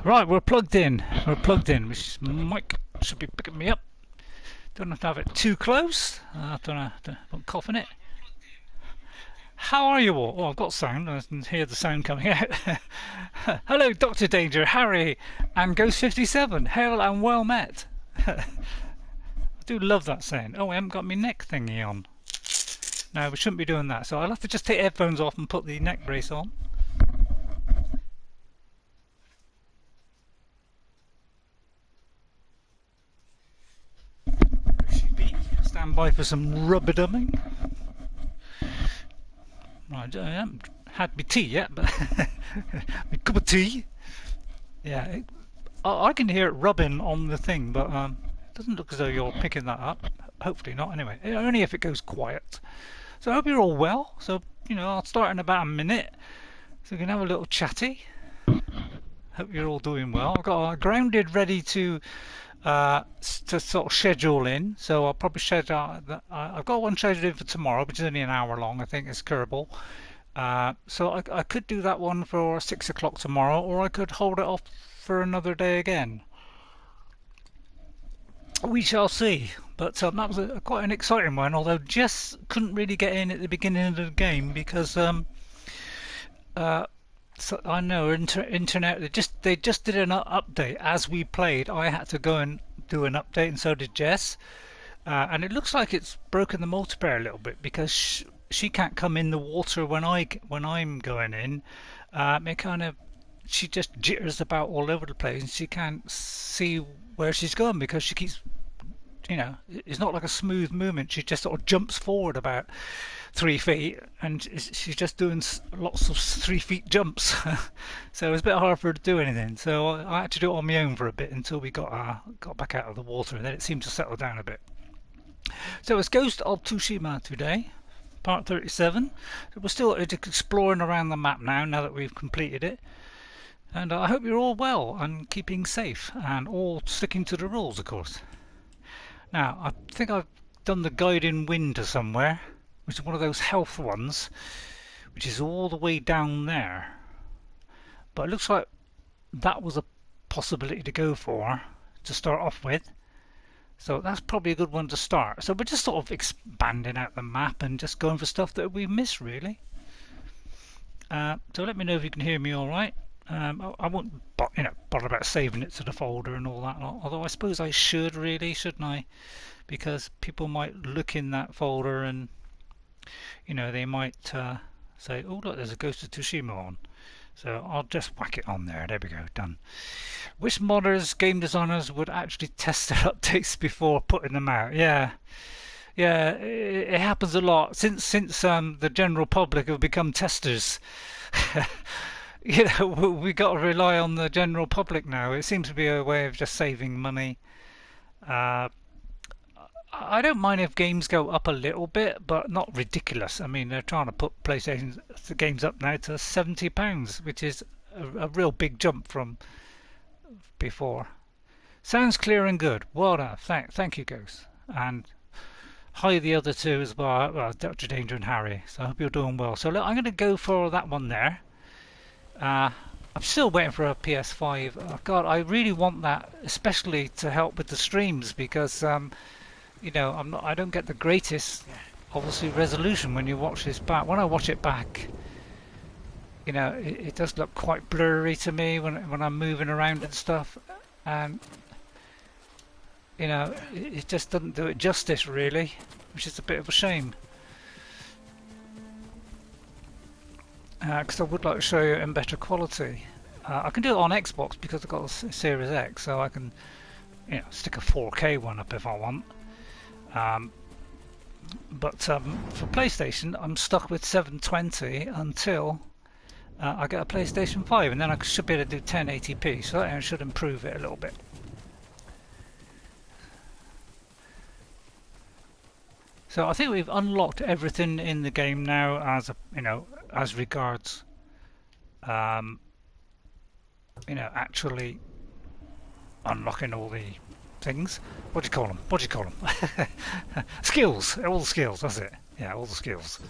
Right, we're plugged in. We're plugged in. This mic should be picking me up. Don't have to have it too close. Don't cough in it. How are you all? Oh, I've got sound. I can hear the sound coming out. Hello, Dr. Danger, Harry, and Ghost 57. Hail and well met. I do love that saying. Oh, I haven't got my neck thingy on. No, we shouldn't be doing that. So I'll have to just take headphones off and put the neck brace on. Stand by for some rubber-dubbing. Right, I haven't had my tea yet, but my cup of tea. Yeah, I can hear it rubbing on the thing, but it doesn't look as though you're picking that up. Hopefully not, anyway. Only if it goes quiet. So I hope you're all well. So, you know, I'll start in about a minute, so we can have a little chatty. Hope you're all doing well. I've got Grounded ready to sort of schedule in, so I'll probably schedule that. I've got one scheduled in for tomorrow, which is only an hour long. I think it's Kerbal. So I could do that one for 6 o'clock tomorrow, or I could hold it off for another day again. We shall see. But that was quite an exciting one, although Jess couldn't really get in at the beginning of the game because so I know internet. They just did an update as we played. I had to go and do an update, and so did Jess. And it looks like it's broken the multiplayer a little bit because she can't come in the water when I'm going in. She just jitters about all over the place, and she can't see where she's going because she keeps. You know, it's not like a smooth movement. She just sort of jumps forward about 3 feet, and she's just doing lots of 3 feet jumps. So it's a bit hard for her to do anything. So I had to do it on my own for a bit until we got back out of the water, and then it seemed to settle down a bit. So it's Ghost of Tsushima today, part 37. So we're still exploring around the map now that we've completed it. And I hope you're all well and keeping safe and all sticking to the rules, of course. Now, I think I've done the guiding wind to somewhere, which is one of those health ones, which is all the way down there. But it looks like that was a possibility to go for, to start off with. So that's probably a good one to start. So we're just sort of expanding out the map and just going for stuff that we missed, really. So let me know if you can hear me all right. I won't, bother about saving it to the folder and all that. Although I suppose I should, really, shouldn't I? Because people might look in that folder and, you know, they might say, "Oh, look, there's a Ghost of Tsushima on." So I'll just whack it on there. There we go, done. Which modders, game designers would actually test their updates before putting them out? Yeah, it happens a lot since the general public have become testers. You know, we got to rely on the general public now. It seems to be a way of just saving money. I don't mind if games go up a little bit, but not ridiculous. I mean, they're trying to put PlayStation games up now to £70, which is a real big jump from before. Sounds clear and good. Well done. Thank you, Ghost. And hi the other two as well, Dr. Danger and Harry. So I hope you're doing well. So look, I'm going to go for that one there. I'm still waiting for a PS5. Oh, God, I really want that, especially to help with the streams because, you know, I don't get the greatest, obviously, resolution when you watch this back. When I watch it back, you know, it does look quite blurry to me when I'm moving around and stuff, and you know, it just doesn't do it justice really, which is a bit of a shame. Because I would like to show you in better quality. I can do it on Xbox because I've got a Series X, so I can, you know, stick a 4K one up if I want. But for PlayStation, I'm stuck with 720 until I get a PlayStation 5, and then I should be able to do 1080p. So that should improve it a little bit. So I think we've unlocked everything in the game now, as you know, as regards, you know, actually unlocking all the things. What do you call them? What do you call them? Skills. All the skills. That's it. Yeah, all the skills.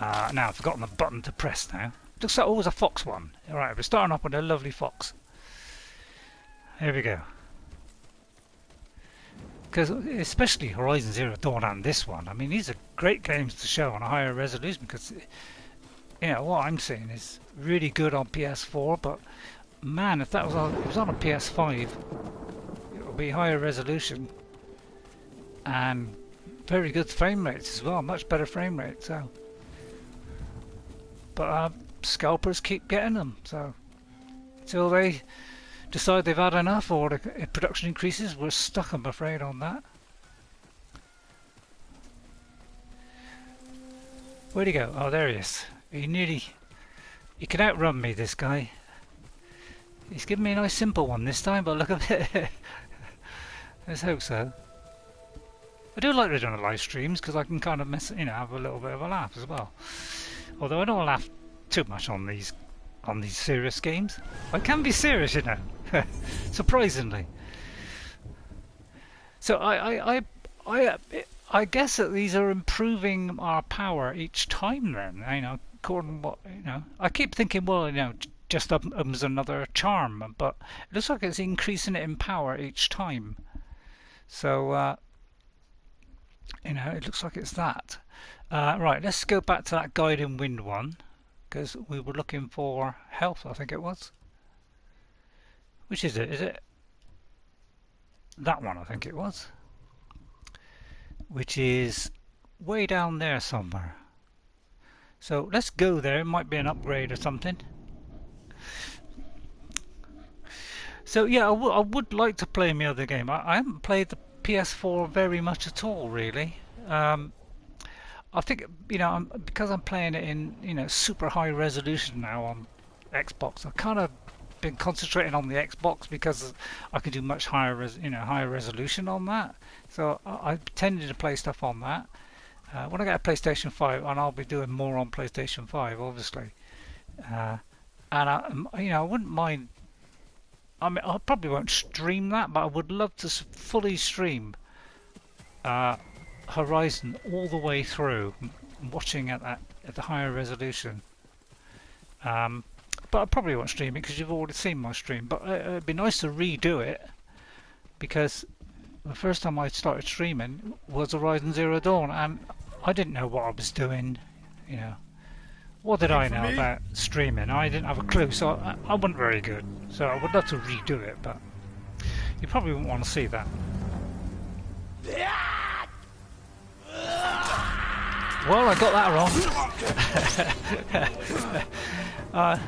Now I've forgotten the button to press. Now looks like always a fox one. All right, we're starting off with a lovely fox. Here we go. Because especially Horizon Zero Dawn and this one, I mean, these are great games to show on a higher resolution because, you know, what I'm seeing is really good on PS4, but man, if that was on, if it was on a PS5, it would be higher resolution and very good frame rates as well, much better frame rates. So, but scalpers keep getting them, so until they decide they've had enough or the production increases, we're stuck, I'm afraid, on that. Where'd he go? Oh, there he is. He can outrun me, this guy. He's given me a nice simple one this time, but look at it. Let's hope so. I do like doing the live streams because I can kind of have a little bit of a laugh as well. Although I don't laugh too much on these serious games. I can be serious, you know. Surprisingly. So I guess that these are improving our power each time. Then, you know, according to what, you know, I keep thinking, well, you know, just as another charm, but it looks like it's increasing it in power each time. So you know, it looks like it's that. Right, let's go back to that Guiding Wind one, because we were looking for health, I think it was. Which is it? Is it that one? I think it was. Which is way down there somewhere. So let's go there. It might be an upgrade or something. So yeah, I would like to play my other game. I haven't played the PS4 very much at all, really. I think, you know, because I'm playing it in, you know, super high resolution now on Xbox. I've kind of been concentrating on the Xbox because I can do much higher, higher resolution on that. So I tended to play stuff on that. When I get a PlayStation 5, and I'll be doing more on PlayStation 5, obviously. And I wouldn't mind. I mean, I probably won't stream that, but I would love to fully stream Horizon all the way through, watching at the higher resolution. But I probably won't stream it because you've already seen my stream. But it'd be nice to redo it because the first time I started streaming was Horizon Zero Dawn, and I didn't know what I was doing. You know, what did I know about streaming? I didn't have a clue, so I wasn't very good. So I would love to redo it, but you probably wouldn't want to see that. Well, I got that wrong.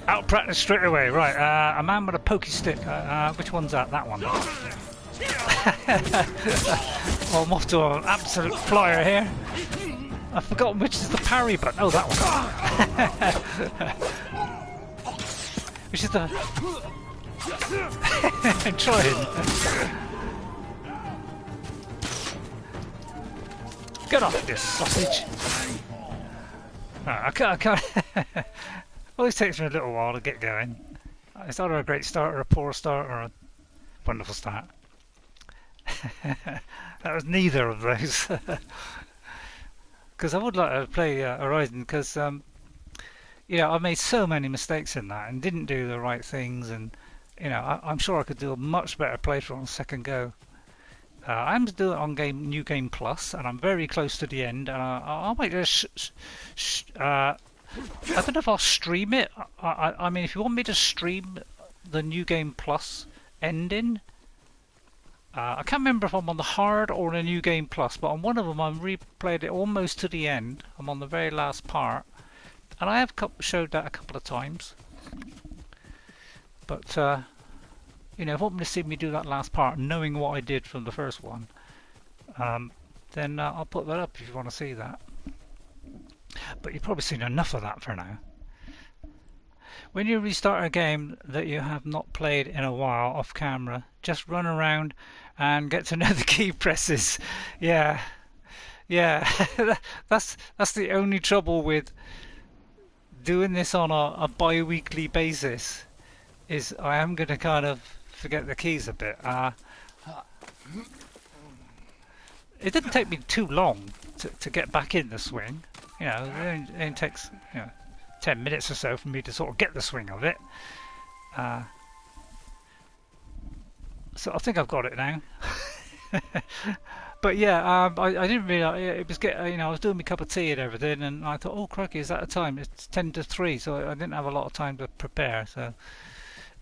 Out practice straight away. Right, a man with a pokey stick. Which one's that? That one. Well, I'm off to an absolute flyer here. I've forgotten which is the parry button. Oh, that one. Which is the... I'm trying. Get off this sausage. I can't. Always takes me a little while to get going. It's either a great start or a poor start or a wonderful start. That was neither of those. Because I would like to play Horizon because yeah, I made so many mistakes in that and didn't do the right things, and you know, I'm sure I could do a much better playthrough on the second go. I'm doing it on New Game Plus, and I'm very close to the end. And I might just I don't know if I'll stream it. I mean, if you want me to stream the New Game Plus ending, I can't remember if I'm on the hard or the New Game Plus, but on one of them I replayed it almost to the end. I'm on the very last part, and I have showed that a couple of times. But you know, if you want me to see me do that last part, knowing what I did from the first one, then I'll put that up if you want to see that. But you've probably seen enough of that for now. When you restart a game that you have not played in a while off camera, just run around and get to know the key presses. Yeah, that's the only trouble with doing this on a bi-weekly basis, is I am going to kind of forget the keys a bit. It didn't take me too long to get back in the swing. You know, it only takes 10 minutes or so for me to sort of get the swing of it. So I think I've got it now. But yeah, I didn't realise it was I was doing my cup of tea and everything, and I thought, oh crikey, is that the time? It's 10 to 3, so I didn't have a lot of time to prepare. So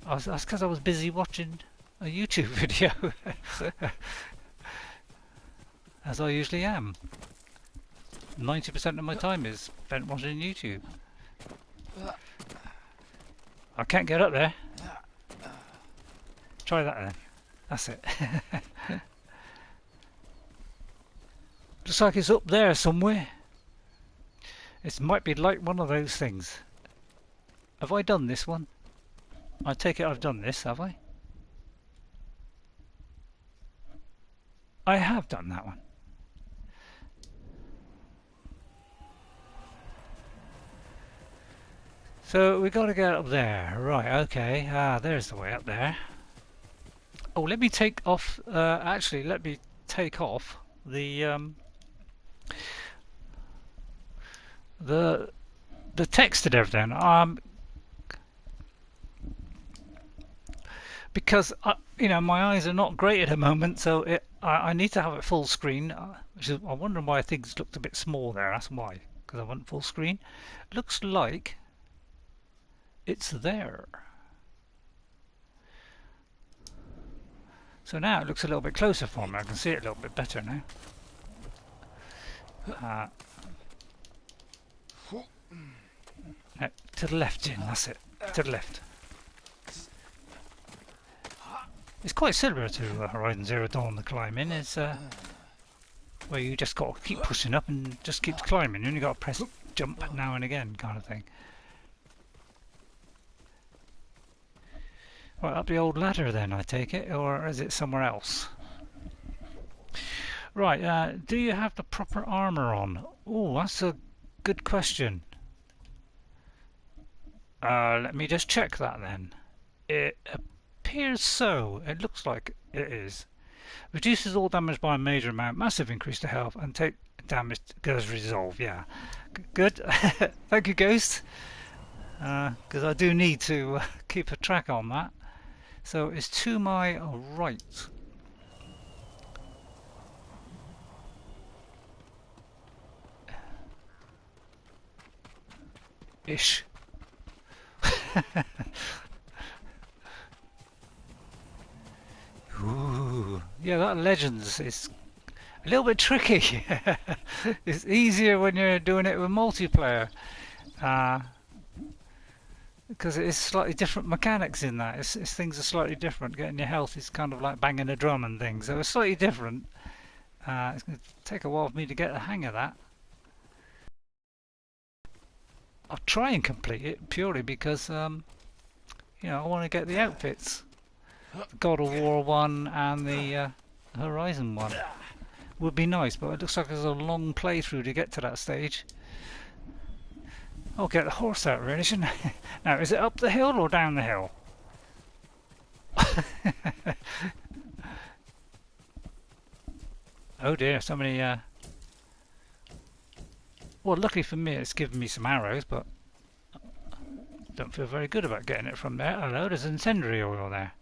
that's because I was busy watching a YouTube video, as I usually am. 90% of my time is spent watching YouTube. I can't get up there. Try that then. That's it. Looks like it's up there somewhere. It might be like one of those things. Have I done this one? I take it I've done this, have I? I have done that one. So we got to get up there. Right, okay. There's the way up there. Oh, let me take off... actually, let me take off the text and everything. Because my eyes are not great at the moment, so I need to have it full screen. Which is, I'm wondering why things looked a bit small there. That's why, because I want full screen. Looks like it's there. So now it looks a little bit closer for me. I can see it a little bit better now. No, to the left, Jin. That's it. To the left. It's quite similar to Horizon Zero Dawn, the climbing. It's where you just got to keep pushing up and just keep climbing. You only got to press jump now and again, kind of thing. Well, up the old ladder then, I take it, or is it somewhere else? Right, do you have the proper armour on? Oh, that's a good question. Let me just check that then. It appears so. It looks like it is. Reduces all damage by a major amount, massive increase to health, and take damage goes resolve. Yeah, good. Thank you, Ghost. Because I do need to keep a track on that. So it's to my right. Ish. Ooh, yeah, that Legends is a little bit tricky. It's easier when you're doing it with multiplayer. Because it is slightly different mechanics in that. Things are slightly different. Getting your health is kind of like banging a drum and things. So it's slightly different. It's going to take a while for me to get the hang of that. I'll try and complete it purely because, I want to get the outfits. The God of War one and the Horizon one would be nice, but it looks like there's a long playthrough to get to that stage. I'll get the horse out really, shouldn't I? Now, is it up the hill or down the hill? Oh dear, somebody... Well, luckily for me, it's given me some arrows, but... don't feel very good about getting it from there. Hello, there's incendiary oil there.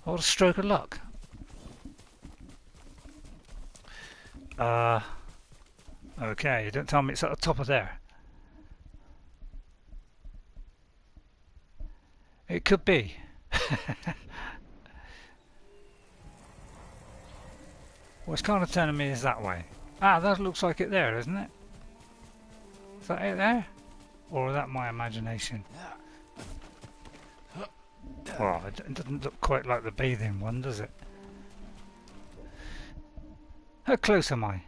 What a stroke of luck. Okay, don't tell me it's at the top of there. It could be. What's kind of telling me is that way. That looks like it there, doesn't it? Is that it there? Or is that my imagination? Well, it doesn't look quite like the bathing one, does it? How close am I?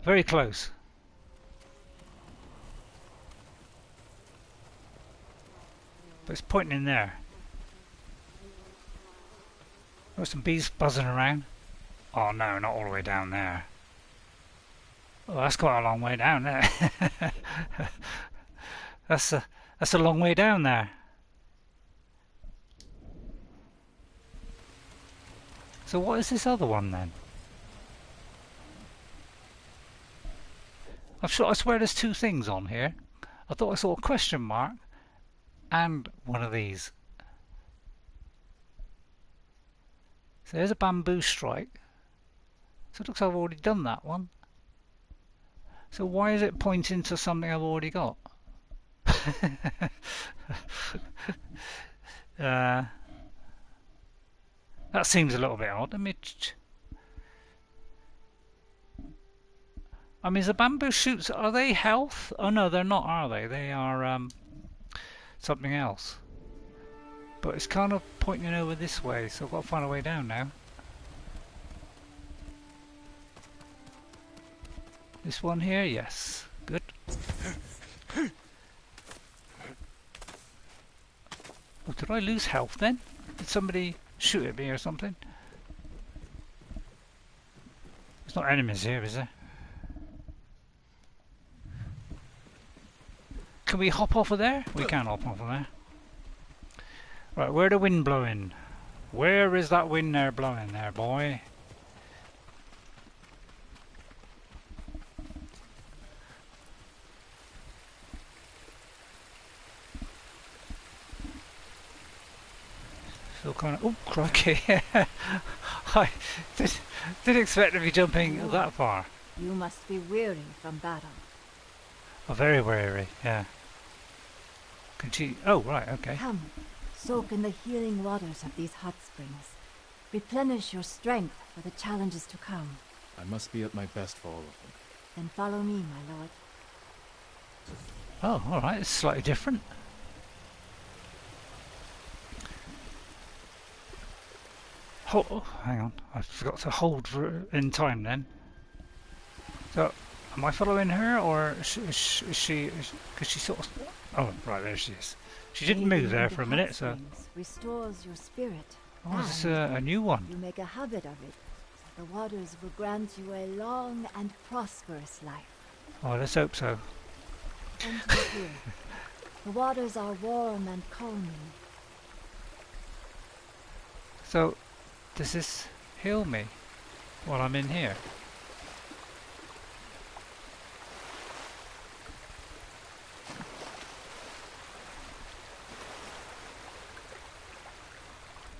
Very close. But it's pointing in there. There's some bees buzzing around. Oh no, not all the way down there. Oh, that's quite a long way down there. That's a long way down there. So what is this other one then? I swear there's two things on here. I thought I saw a question mark and one of these. So there's a bamboo strike. So it looks like I've already done that one. So why is it pointing to something I've already got? That seems a little bit odd. I mean, the bamboo shoots, are they health? Oh no, they're not, are they? They are something else. But it's kind of pointing over this way, so I've got to find a way down now. This one here, yes. Good. Oh, did I lose health then? Did somebody shoot at me or something? There's not enemies here, is there? Can we hop off of there? We can hop off of there. Right, where the wind blowing? Where is that wind there blowing there, boy? So kind of, oh crikey! I didn't expect to be jumping that far. You must be weary from battle. Oh, very weary, yeah. Can she? Oh, right, okay. Come, soak in the healing waters of these hot springs. Replenish your strength for the challenges to come. I must be at my best for all of them. Then follow me, my lord. Oh, all right. It's slightly different. Oh, hang on. I forgot to hold for in time then. So, am I following her, or is she? Because she sort of. Oh, right, there she is. She didn't move there for a minute, so. Restores your spirit. Oh, it's a new one. You make a habit of it. So the waters will grant you a long and prosperous life. Oh, let's hope so. Enter here. The waters are warm and calming. So, does this heal me while I'm in here?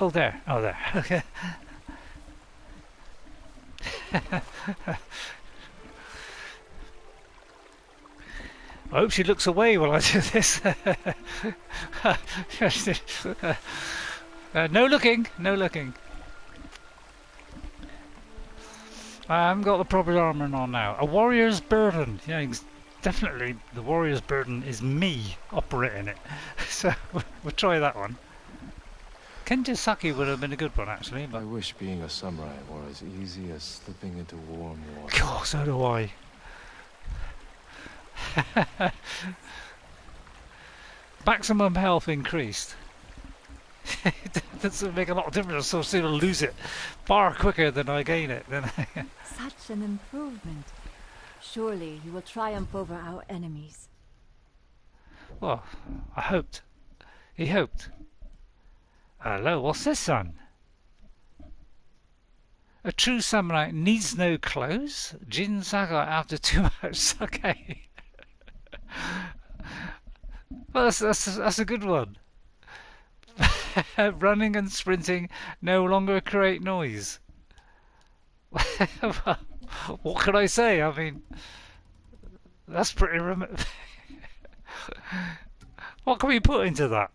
Oh, there. Oh, there. Okay. I hope she looks away while I do this. No looking, no looking. I haven't got the proper armour on now. A warrior's burden. Yeah, definitely the warrior's burden is me operating it. So we'll try that one. Kenjisaki would have been a good one actually. But I wish being a samurai were as easy as slipping into warm water. God, so do I. Maximum health increased. It doesn't make a lot of difference, so I seem to lose it far quicker than I gain it. Such an improvement. Surely you will triumph over our enemies. Well, I hoped. He hoped. Hello, what's this, son? A true samurai needs no clothes. Jin Sakai after too much sake. Well, that's a good one. Running and sprinting no longer create noise. Well, what can I say? I mean, that's pretty what can we put into that?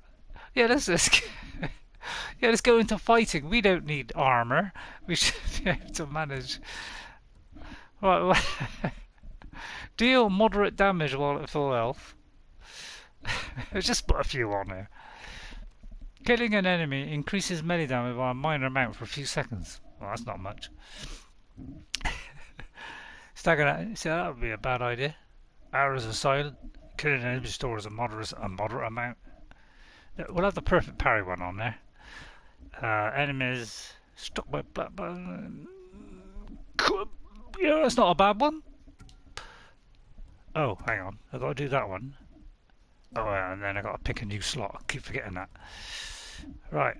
Yeah, let's go into fighting. We don't need armor. We should be able to manage. Right. Deal moderate damage while at full health. Let's just put a few on there. Killing an enemy increases melee damage by a minor amount for a few seconds. Well, that's not much. Stagger that. So that would be a bad idea. Arrows are silent. Killing an enemy stores a moderate amount. We'll have the perfect parry one on there. Enemies struck by black button. Yeah, that's not a bad one. Oh, hang on. I've got to do that one. Oh, and then I've got to pick a new slot. I keep forgetting that. Right.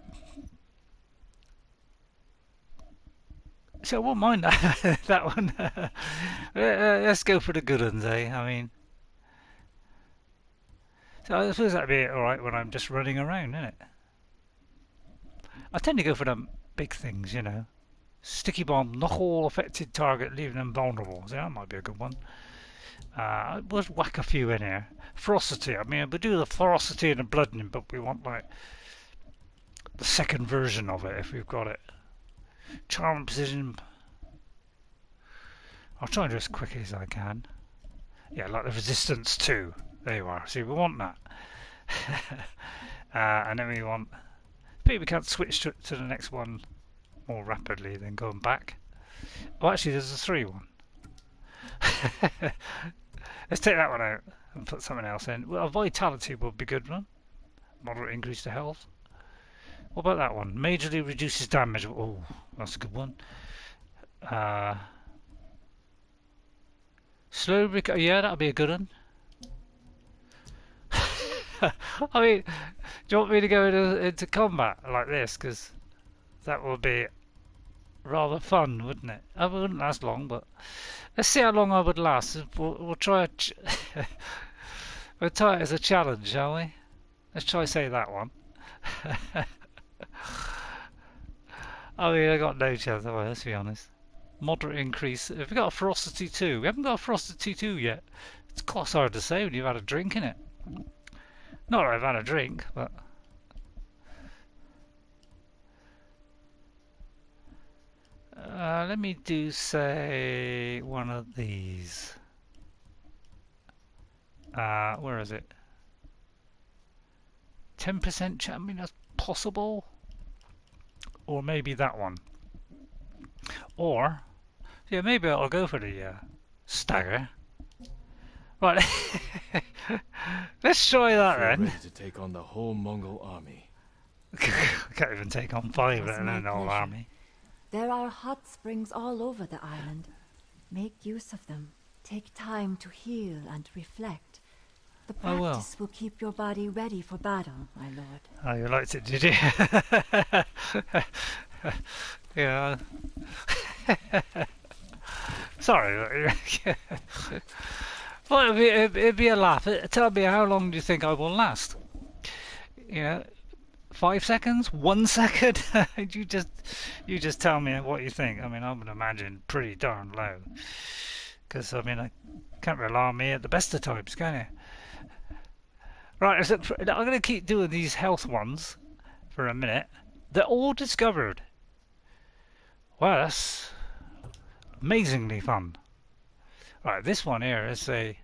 So I won't mind that, that one. Let's go for the good ones, eh? I mean... So I suppose that'd be alright when I'm just running around, isn't it? I tend to go for the big things, you know. Sticky bomb, knock all affected target, leaving them vulnerable. So that might be a good one. We'll whack a few in here. Ferocity, I mean, we do the ferocity and the bludgeoning, but we want like the second version of it if we've got it. Charm and precision. I'll try and do as quickly as I can. Yeah, like the resistance too. There you are. See, we want that. And then we want. Maybe we can't switch to the next one more rapidly than going back. Oh, actually, there's a 3 one. Let's take that one out and put something else in. Well, vitality would be a good one. Moderate increase to health. What about that one? Majorly reduces damage. Oh, that's a good one. Slow recovery. Yeah, that'll be a good one. I mean, do you want me to go into combat like this? Because that would be rather fun, wouldn't it? I wouldn't last long, but let's see how long I would last. We'll try we'll try it as a challenge, shall we? Let's try say that one. I mean, I got no chance. Well, let's be honest. Moderate increase. Have we got a ferocity 2? We haven't got a ferocity 2 yet. It's quite hard to say when you've had a drink in it. Not that I've had a drink, but let me do, say, one of these. Where is it? 10% chance. I mean, that's possible. Or maybe that one. Or, yeah, maybe I'll go for the stagger. Right, let's try that then. Ready to take on the whole Mongol army. I can't even take on 5, let alone the whole army. There are hot springs all over the island. Make use of them. Take time to heal and reflect. The practice will keep your body ready for battle, my lord. Oh, you liked it, did you? Yeah. Sorry. Well, it'd be a laugh. Tell me, how long do you think I will last? You know, 5 seconds? 1 second? you just tell me what you think. I mean, I would imagine pretty darn low. Because, I mean, I can't rely on me at the best of times, can you? Right, so I'm going to keep doing these health ones for a minute. They're all discovered. Wow, that's amazingly fun. Right, this one here is a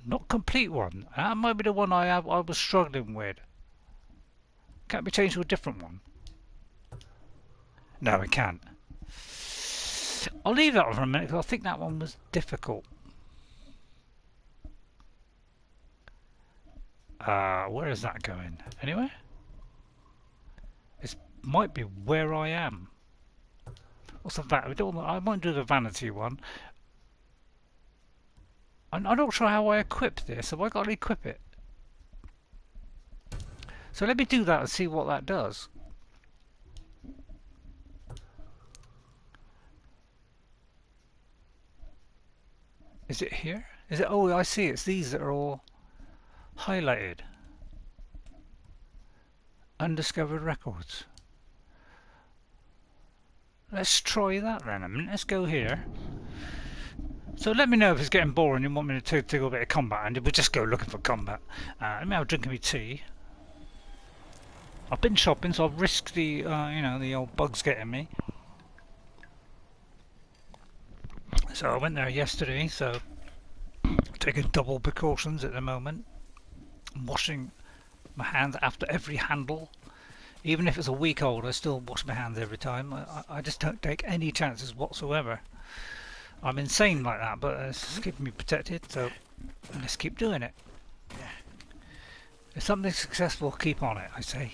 not complete one. That might be the one I was struggling with. Can't be changed to a different one. No, it can't. I'll leave that one for a minute because I think that one was difficult. Where is that going? Anywhere? It might be where I am. What's the vanity? I might do the vanity one. I'm not sure how I equip this. Have I got to equip it? So let me do that and see what that does. Is it here? Is it? Oh, I see. It's these that are all highlighted. Undiscovered records. Let's try that then a minute. Let's go here. So let me know if it's getting boring and you want me to do a bit of combat, and we'll just go looking for combat. Let me have a drink of my tea. I've been shopping, so I've risked the, you know, the old bugs getting me. So I went there yesterday, so taking double precautions at the moment. I'm washing my hands after every handle. Even if it's a week old, I still wash my hands every time. I just don't take any chances whatsoever. I'm insane like that, but it's keeping me protected, so let's keep doing it. If something's successful, keep on it, I say.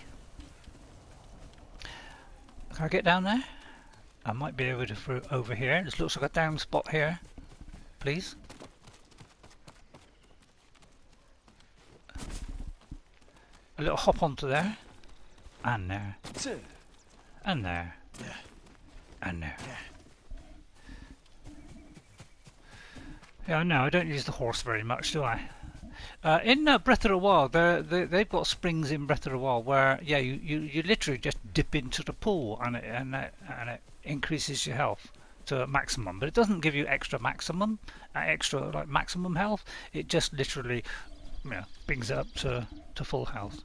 Can I get down there? I might be able to through over here. This looks like a down spot here. Please. A little hop onto there. And there. And there. And there. Yeah, no, I don't use the horse very much, do I? In Breath of the Wild, they've got springs in Breath of the Wild where, yeah, you literally just dip into the pool and it increases your health to a maximum, but it doesn't give you extra like maximum health. It just literally, brings it up to full health.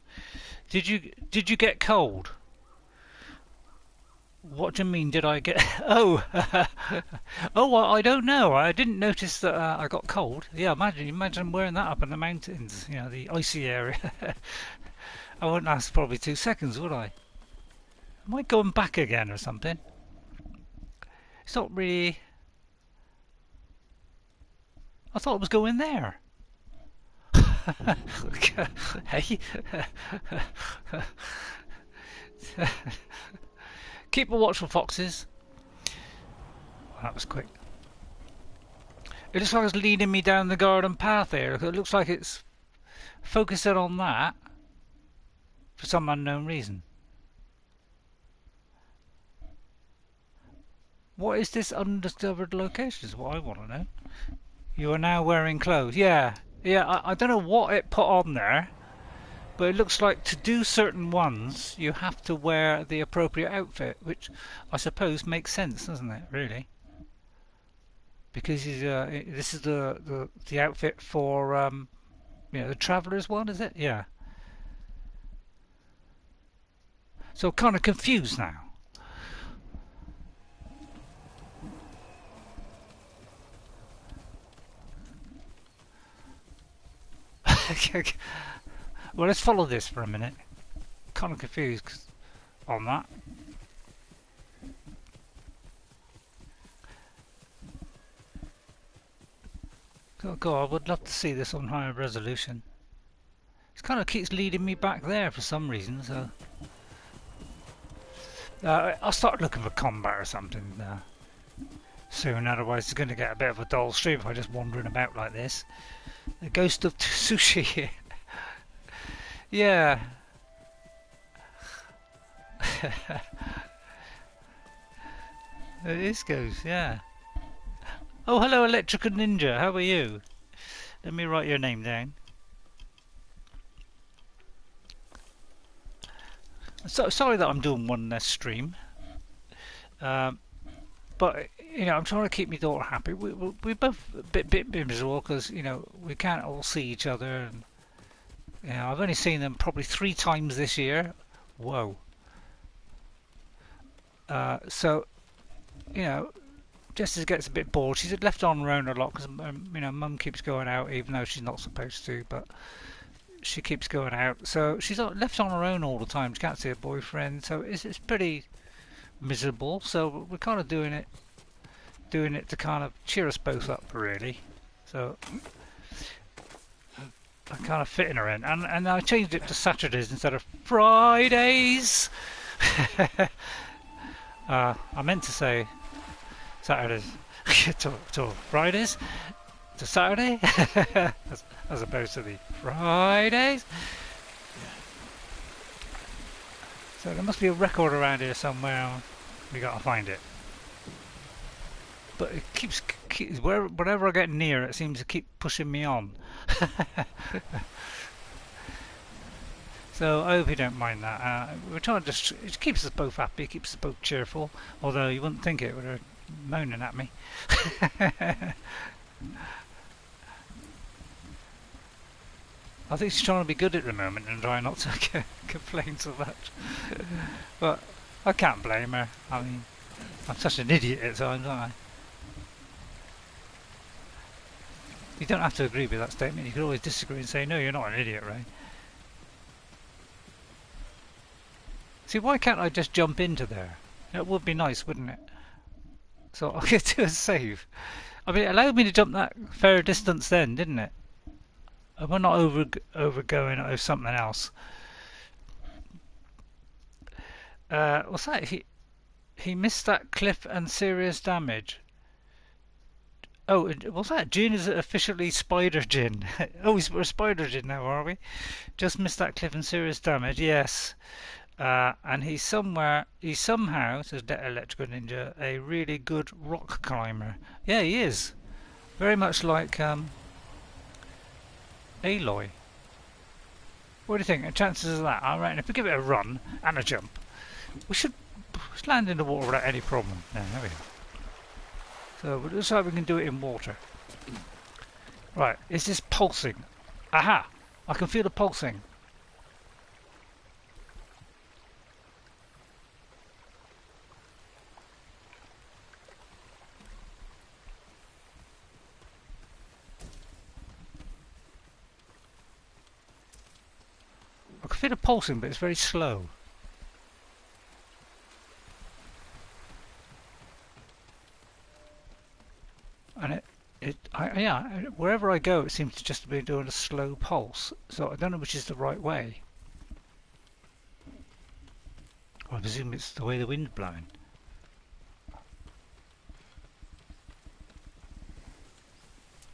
Did you get cold? What do you mean? Did I get? Oh, oh, well, I don't know. I didn't notice that I got cold. Yeah, imagine wearing that up in the mountains. The icy area. I wouldn't last probably 2 seconds, would I? Am I going back again or something? It's not really. I thought it was going there. Hey. Keep a watch for foxes. Well, that was quick. It looks like it's leading me down the garden path here. It looks like it's focusing on that for some unknown reason. What is this undiscovered location is what I want to know. You are now wearing clothes. Yeah, I don't know what it put on there. But it looks like to do certain ones, you have to wear the appropriate outfit, which I suppose makes sense, doesn't it? Really, because this is the outfit for the Traveller's one, is it? Yeah. So kind of confused now. Well, let's follow this for a minute. Kind of confused on that. God, I would love to see this on higher resolution. It kind of keeps leading me back there for some reason, so... I'll start looking for combat or something soon, otherwise it's going to get a bit of a dull stream if I'm just wandering about like this. The Ghost of Tsushima. Yeah. It is Ghost, yeah. Oh, hello, Electrical Ninja. How are you? Let me write your name down. So sorry that I'm doing one less stream. But I'm trying to keep my daughter happy. We're both a bit miserable because we can't all see each other. And, I've only seen them probably 3 times this year. Whoa. So, Jessica gets a bit bored. She's left on her own a lot because, Mum keeps going out even though she's not supposed to, but she keeps going out. So she's left on her own all the time. She can't see her boyfriend. So it's pretty miserable. So we're kind of doing it to kind of cheer us both up, really. So I'm kind of fitting her in, and I changed it to Saturdays instead of Fridays. I meant to say Saturdays to Fridays to Saturday as opposed to the Fridays. So there must be a record around here somewhere. We gotta find it. But it keeps whenever I get near it seems to keep pushing me on. So I hope you don't mind that. We're trying to it keeps us both happy, keeps us both cheerful, although you wouldn't think it with her moaning at me. I think she's trying to be good at the moment and trying not to complain so much. But I can't blame her. I mean, I'm such an idiot at times, aren't I? You don't have to agree with that statement. You can always disagree and say, no, you're not an idiot, Ray. See, why can't I just jump into there? It would be nice, wouldn't it? So I'll get to a save. I mean, it allowed me to jump that fair distance then, didn't it? We're not overgoing over something else. What's that? He missed that cliff and serious damage. Oh, what's that? Jin is officially Spider Jin. Oh, we're Spider Jin now, are we? Just missed that cliff and serious damage. Yes. And he's somehow, says Electrical Ninja, a really good rock climber. Yeah, he is. Very much like Aloy. What do you think? The chances of that? I reckon if we give it a run and a jump, we should land in the water without any problem. There we go. So it looks like we can do it in water. Right, is this pulsing? Aha! I can feel the pulsing. I can feel the pulsing, but it's very slow. And yeah, wherever I go, it seems to just be doing a slow pulse. So I don't know which is the right way. Well, I presume it's the way the wind's blowing.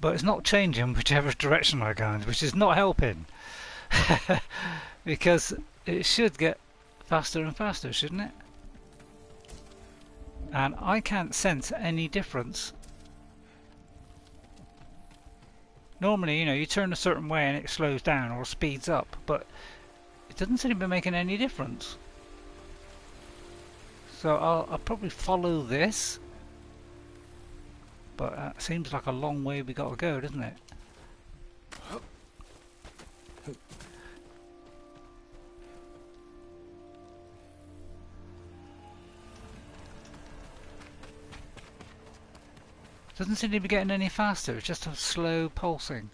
But it's not changing whichever direction I go in, which is not helping. Because it should get faster and faster, shouldn't it? And I can't sense any difference. Normally, you know, you turn a certain way and it slows down or speeds up, but it doesn't seem to be making any difference. So I'll probably follow this, but it seems like a long way we got to go, doesn't it? Doesn't seem to be getting any faster, it's just a slow pulsing.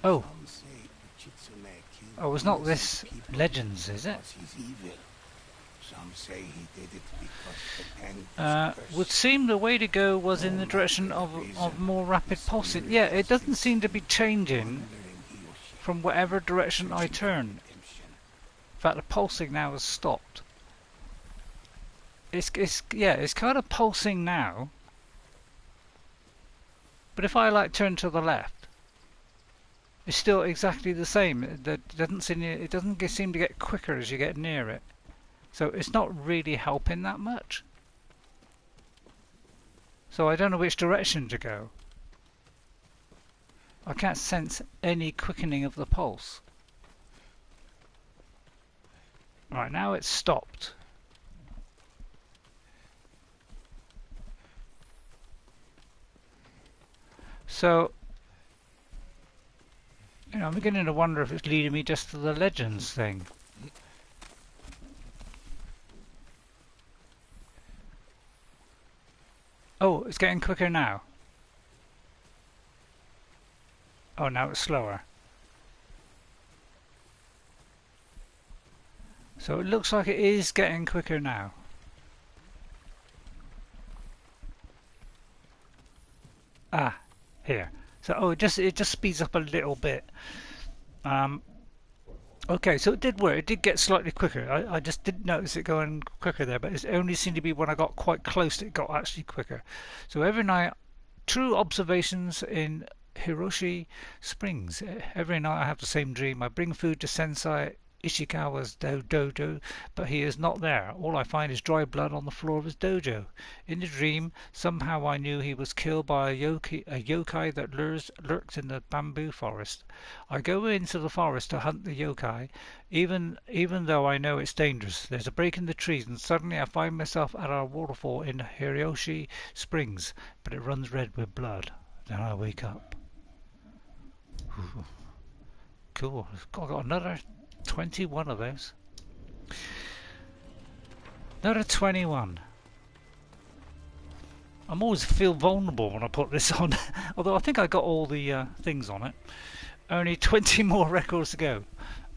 Oh. Oh, it's not this Legends, is it? Would seem the way to go was in the direction of more rapid pulsing. Yeah, it doesn't seem to be changing from whatever direction I turn. In fact, the pulsing now has stopped. It's kind of pulsing now, but if I like turn to the left, it's still exactly the same. It doesn't seem to get quicker as you get near it, so it's not really helping that much. So I don't know which direction to go. I can't sense any quickening of the pulse. Right, now it's stopped. So, you know, I'm beginning to wonder if it's leading me just to the Legends thing. Oh, it's getting quicker now. Oh, now it's slower. So it looks like it is getting quicker now. Ah. Here, so it just speeds up a little bit. Okay, so it did work. It did get slightly quicker. I just didn't notice it going quicker there, but it only seemed to be when I got quite close it got actually quicker. So every night, true observations in Hiroshi Springs. Every night I have the same dream. I bring food to Sensei Ishikawa's dojo, but he is not there. All I find is dry blood on the floor of his dojo. In the dream, somehow I knew he was killed by a yokai that lurks in the bamboo forest. I go into the forest to hunt the yokai, even though I know it's dangerous. There's a break in the trees, and suddenly I find myself at a waterfall in Hiroshi Springs, but it runs red with blood. Then I wake up. Ooh. Cool. I've got another 21 of those. Another 21. I'm always feel vulnerable when I put this on. Although I think I got all the things on it. Only 20 more records to go.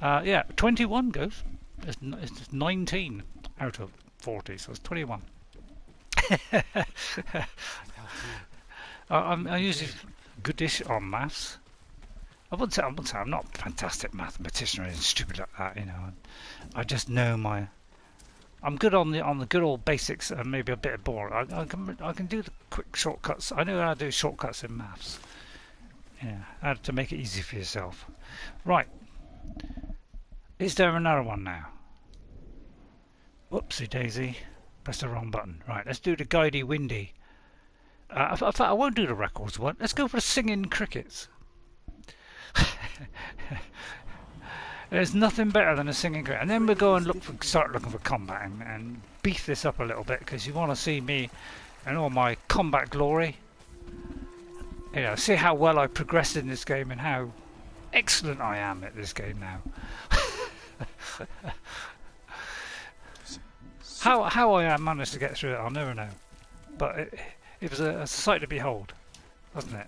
Yeah, 21 goes. It's 19 out of 40, so it's 21. I'm usually goodish on maths. I wouldn't say I'm not a fantastic mathematician or anything stupid like that, you know. I just know I'm good on the good old basics and maybe a bit of boring. I can do the quick shortcuts. I know how to do shortcuts in maths. Yeah, how to make it easy for yourself. Right. Is there another one now? Whoopsie daisy. Press the wrong button. Right, let's do the guidey windy. In fact, I won't do the records one. Let's go for the singing crickets. There's nothing better than a singing cricket. And then we'll go and start looking for combat and beef this up a little bit, because you want to see me and all my combat glory. You know, see how well I progressed in this game and how excellent I am at this game now. How I managed to get through it, I'll never know. But it was a sight to behold, wasn't it?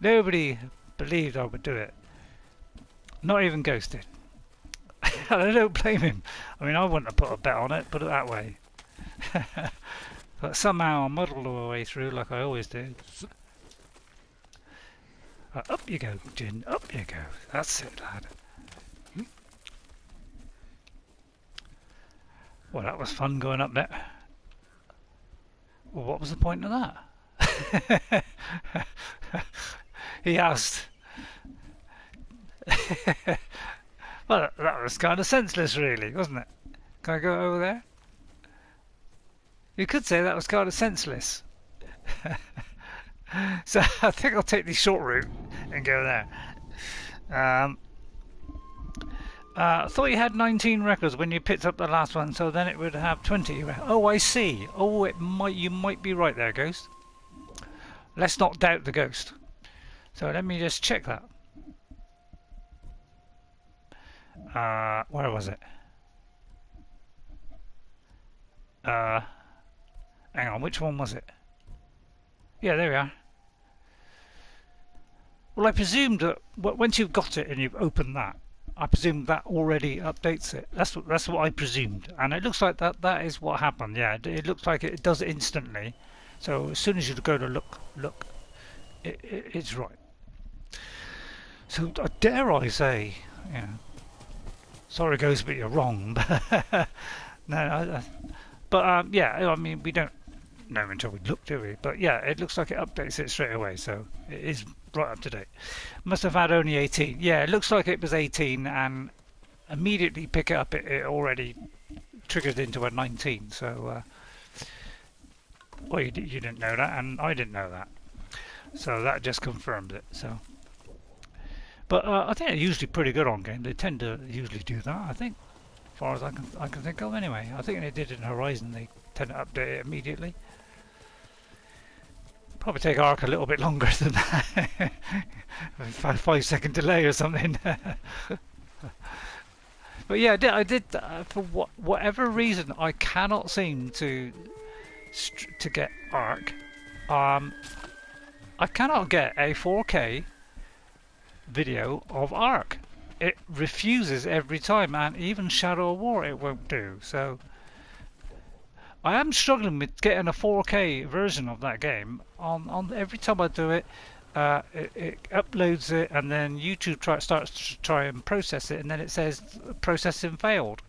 Nobody believed I would do it. Not even Ghost did. And I don't blame him. I mean, I wouldn't have put a bet on it, put it that way. But somehow I muddled my way through like I always do. Up you go, Jin, up you go. That's it, lad. Well, that was fun going up there. Well, what was the point of that? He asked. Well, that was kind of senseless, really, wasn't it? Can I go over there? You could say that was kind of senseless. So I think I'll take the short route and go there. I thought you had 19 records when you picked up the last one, so then it would have 20. Oh, I see. Oh, you might be right there, Ghost. Let's not doubt the Ghost. So let me just check that. Where was it? Hang on, which one was it? Yeah, there we are. Well, I presumed that once you've got it and you've opened that, I presume that already updates it. That's what I presumed, and it looks like that is what happened. Yeah, it looks like it does it instantly. So as soon as you go to look, it's right. So dare I say, you know, sorry, Ghost, but you're wrong. No, but yeah, I mean, we don't know until we look, do we? But yeah, it looks like it updates it straight away, so it is right up to date. Must have had only 18. Yeah, it looks like it was 18, and immediately pick it up, it already triggered into a 19. So, well, you didn't know that, and I didn't know that, so that just confirmed it. So, but I think they're usually pretty good on game. They tend to usually do that, I think, as far as I can think of. Anyway, I think they did it in Horizon. They tend to update it immediately. Probably take Ark a little bit longer than that. 5-second delay or something. But yeah, I did for whatever reason, I cannot seem to get Ark. I cannot get a 4K video of Ark. It refuses every time, and even Shadow of War it won't do. So I am struggling with getting a 4K version of that game. On every time I do it, it uploads it, and then YouTube starts to try and process it, and then it says processing failed.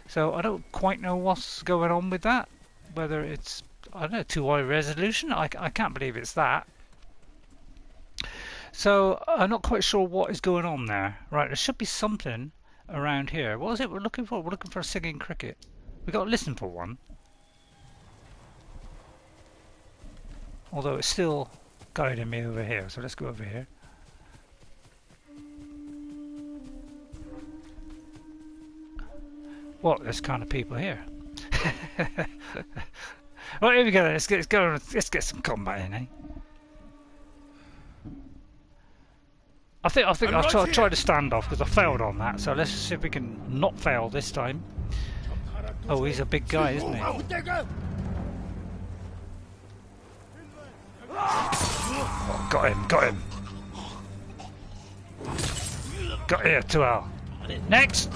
So I don't quite know what's going on with that. Whether it's, I don't know, too high resolution. I can't believe it's that. So I'm not quite sure what is going on there. Right, there should be something around here. What is it we're looking for? We're looking for a singing cricket. We got to listen for one. Although it's still guiding me over here, so let's go over here. Well, there's kind of people here. Well, here we go. Let's get some combat in, eh? I think I'll try to stand off because I failed on that. So let's see if we can not fail this time. Oh, he's a big guy, isn't he? Oh, got him. Got here, Tues. Next!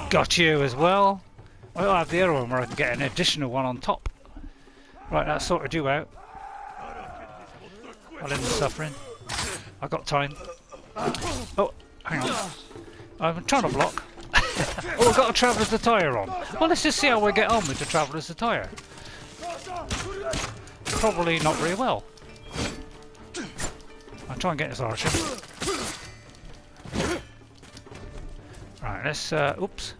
Got you as well. I'll have the other one where I can get an additional one on top. Right, that sorted you out. I'll end the suffering. I've got time. Oh, hang on. I'm trying to block. Oh, I've got a Traveller's Attire on. Well, let's just see how we get on with the Traveller's Attire. Probably not very well. I'll try and get this archer. Right, let's, oops.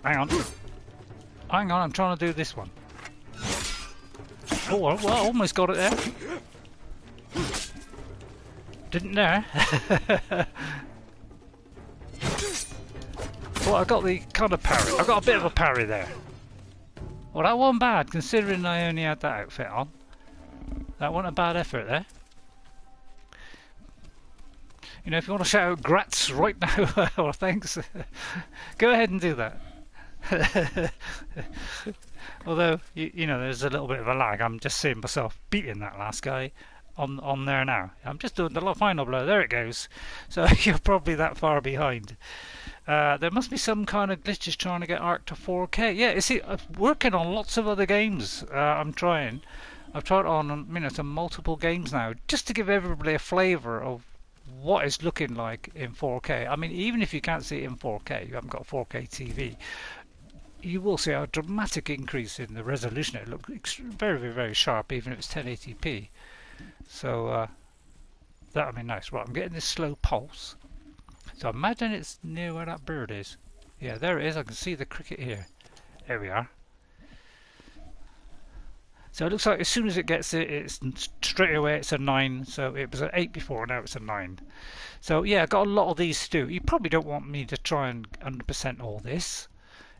Hang on, I'm trying to do this one. 4. Well, almost got it there. Didn't there. Well, I got the kind of parry. I got a bit of a parry there. Well, that wasn't bad, considering I only had that outfit on. That wasn't a bad effort there. You know, if you want to shout out grats right now, or thanks, go ahead and do that. Although, you know, there's a little bit of a lag. I'm just seeing myself beating that last guy on there now. I'm just doing the final blow. There it goes. So you're probably that far behind. There must be some kind of glitches trying to get Arc to 4K. Yeah, you see, I'm working on lots of other games. I've tried on, you know, some multiple games now, just to give everybody a flavour of what it's looking like in 4K. I mean, even if you can't see it in 4K, you haven't got a 4K TV, you will see a dramatic increase in the resolution. It looks very, very, very sharp, even if it's 1080p. So that'll be nice. Right, I'm getting this slow pulse. So imagine it's near where that bird is. Yeah, there it is. I can see the cricket here. There we are. So it looks like as soon as it gets it, it's straight away it's a 9. So it was an 8 before, now it's a 9. So yeah, I've got a lot of these to do. You probably don't want me to try and 100% all this.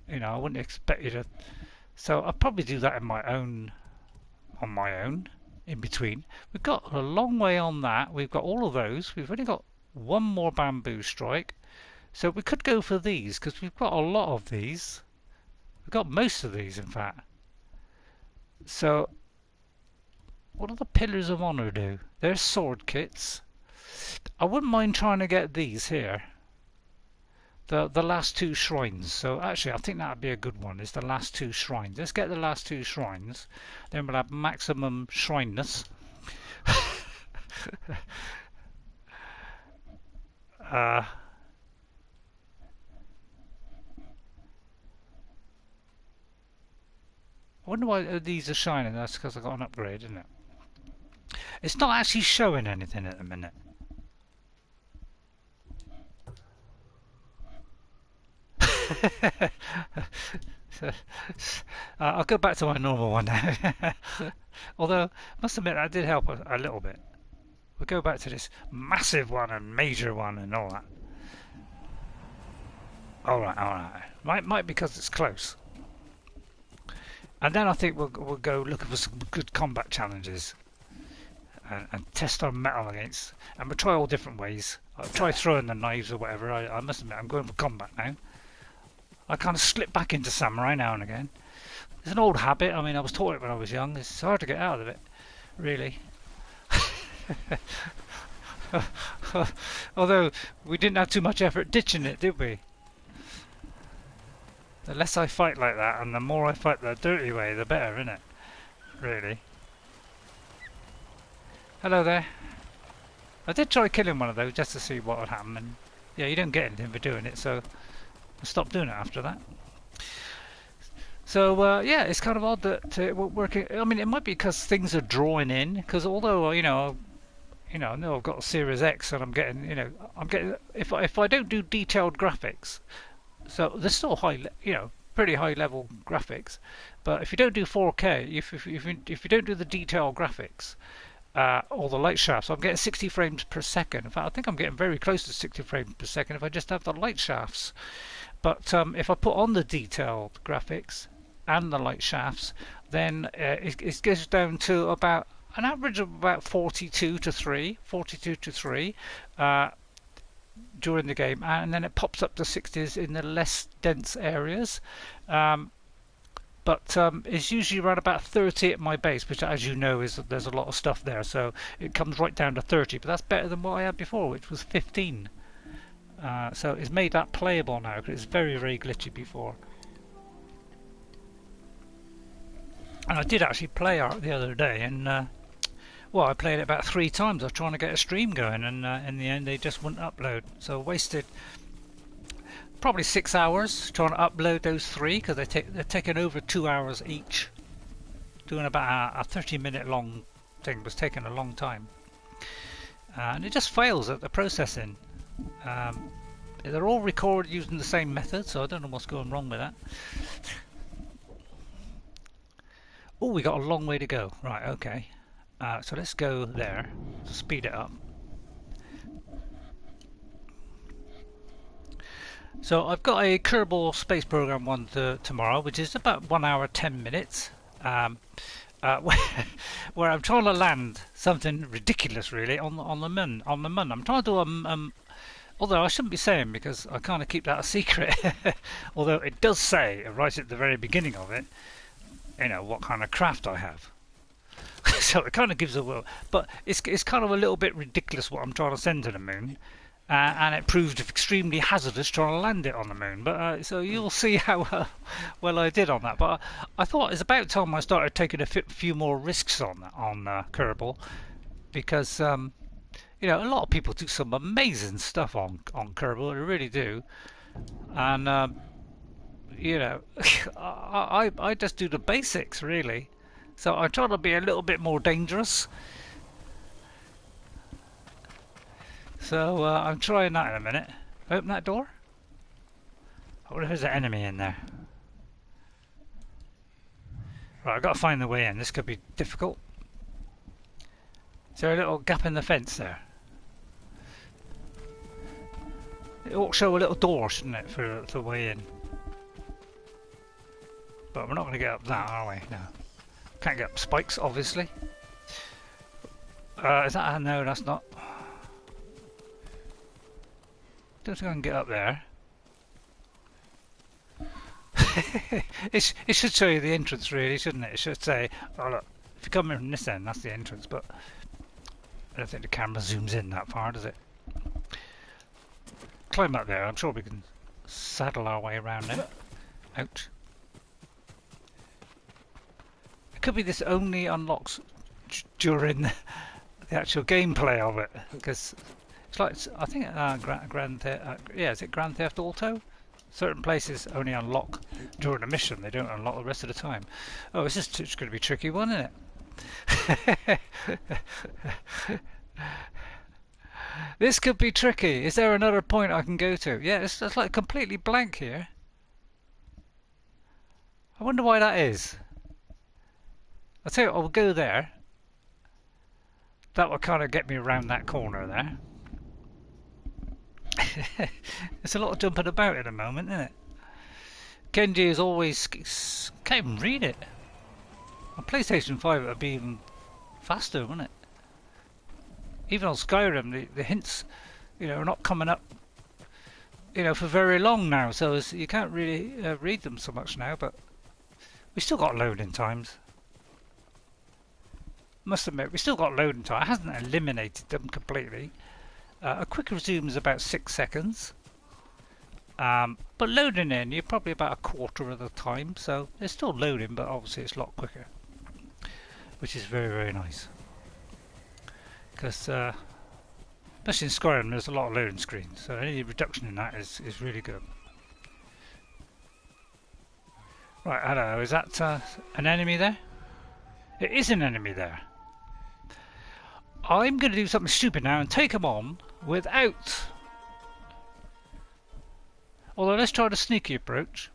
You know, I wouldn't expect you to. So I'll probably do that on my own, in between. We've got a long way on that. We've got all of those. We've only got one more bamboo strike. So we could go for these, because we've got a lot of these. We've got most of these, in fact. So, what do the Pillars of Honor do? They're sword kits. I wouldn't mind trying to get these here. The last 2 shrines. So actually, I think that would be a good one. Is the last 2 shrines. Let's get the last 2 shrines. Then we'll have maximum shrineness. I wonder why these are shining. That's because I got an upgrade, isn't it? It's not actually showing anything at the minute. I'll go back to my normal one now. Although, I must admit, that did help a little bit. We'll go back to this massive one and major one and all that. Alright. Might because it's close. And then I think we'll go looking for some good combat challenges. And test our metal against. And we'll try all different ways. I'll try throwing the knives or whatever. I must admit, I'm going for combat now. I kind of slip back into samurai now and again. It's an old habit. I mean, I was taught it when I was young. It's hard to get out of it, really. Although we didn't have too much effort ditching it, did we? The less I fight like that, and the more I fight the dirty way, the better, isn't it? Really. Hello there. I did try killing one of those just to see what would happen, and yeah, you don't get anything for doing it, so I stopped doing it after that. So yeah, it's kind of odd that it won't work. I mean, it might be because things are drawing in. Because although I know I've got a Series X, and I'm getting, if I don't do detailed graphics, so there's still pretty high level graphics. But if you don't do 4K, if you don't do the detailed graphics, or the light shafts, I'm getting 60 frames per second. In fact, I think I'm getting very close to 60 frames per second if I just have the light shafts. But if I put on the detailed graphics and the light shafts, then it goes down to about an average of about 42 to 3 during the game, and then it pops up to 60s in the less dense areas. But it's usually around about 30 at my base, which, as you know, there's a lot of stuff there, so it comes right down to 30. But that's better than what I had before, which was 15. So it's made that playable now, because it's very, very glitchy before. And I did actually play Ark the other day, and I played it about 3 times. I was trying to get a stream going, and in the end they just wouldn't upload. So I wasted probably 6 hours trying to upload those 3, because they're taking over 2 hours each. Doing about a 30-minute long thing was taking a long time, and it just fails at the processing. They're all recorded using the same method, so I don't know what's going wrong with that. Oh, we got a long way to go. Right, okay. So let's go there. Speed it up. So I've got a Kerbal Space Program one tomorrow, which is about 1 hour 10 minutes. Where I'm trying to land something ridiculous, really, on the moon. I'm trying to do although I shouldn't be saying because I kind of keep that a secret. Although it does say right at the very beginning of it, you know, what kind of craft I have. So it kind of gives a will, but it's kind of a little bit ridiculous what I'm trying to send to the moon. And it proved extremely hazardous trying to land it on the moon. But so you'll see how well I did on that. But I thought it's about time I started taking a few more risks on Kerbal, because you know, a lot of people do some amazing stuff on Kerbal. They really do. And you know, I just do the basics really. So I try to be a little bit more dangerous. So I'm trying that in a minute. Open that door. I wonder if there's an enemy in there. Right, I've got to find the way in. This could be difficult. Is there a little gap in the fence there? It ought to show a little door, shouldn't it, for the way in? But we're not going to get up that, are we? No. Can't get up spikes, obviously. Is that? No, that's not. Don't think I can get up there. It should show you the entrance, really, shouldn't it? It should say, oh look, if you come in from this end, that's the entrance, but I don't think the camera zooms in that far, does it? Climb up there, I'm sure we can saddle our way around now. Ouch. It could be this only unlocks during the actual gameplay of it, because it's like, I think is it Grand Theft Auto? Certain places only unlock during a mission, they don't unlock the rest of the time. Oh, it's going to be a tricky one, isn't it? This could be tricky. Is there another point I can go to? Yeah, it's just like completely blank here. I wonder why that is. I'll tell you what, I'll go there. That will kind of get me around that corner there. There's a lot of jumping about at the moment, isn't it? Kenji is always... can't even read it. On PlayStation 5 it would be even faster, wouldn't it? Even on Skyrim, the hints, you know, are not coming up, you know, for very long now, so you can't really read them so much now, but we still got loading times. Must admit, we still got loading time. It hasn't eliminated them completely. A quick resume is about 6 seconds. But loading in, you're probably about a quarter of the time, so it's still loading, but obviously it's a lot quicker. Which is very, very nice. Because, especially in Skyrim, there's a lot of loading screens, so any reduction in that is really good. Right, hello, is that an enemy there? It is an enemy there. I'm going to do something stupid now and take him on without... Although let's try the sneaky approach.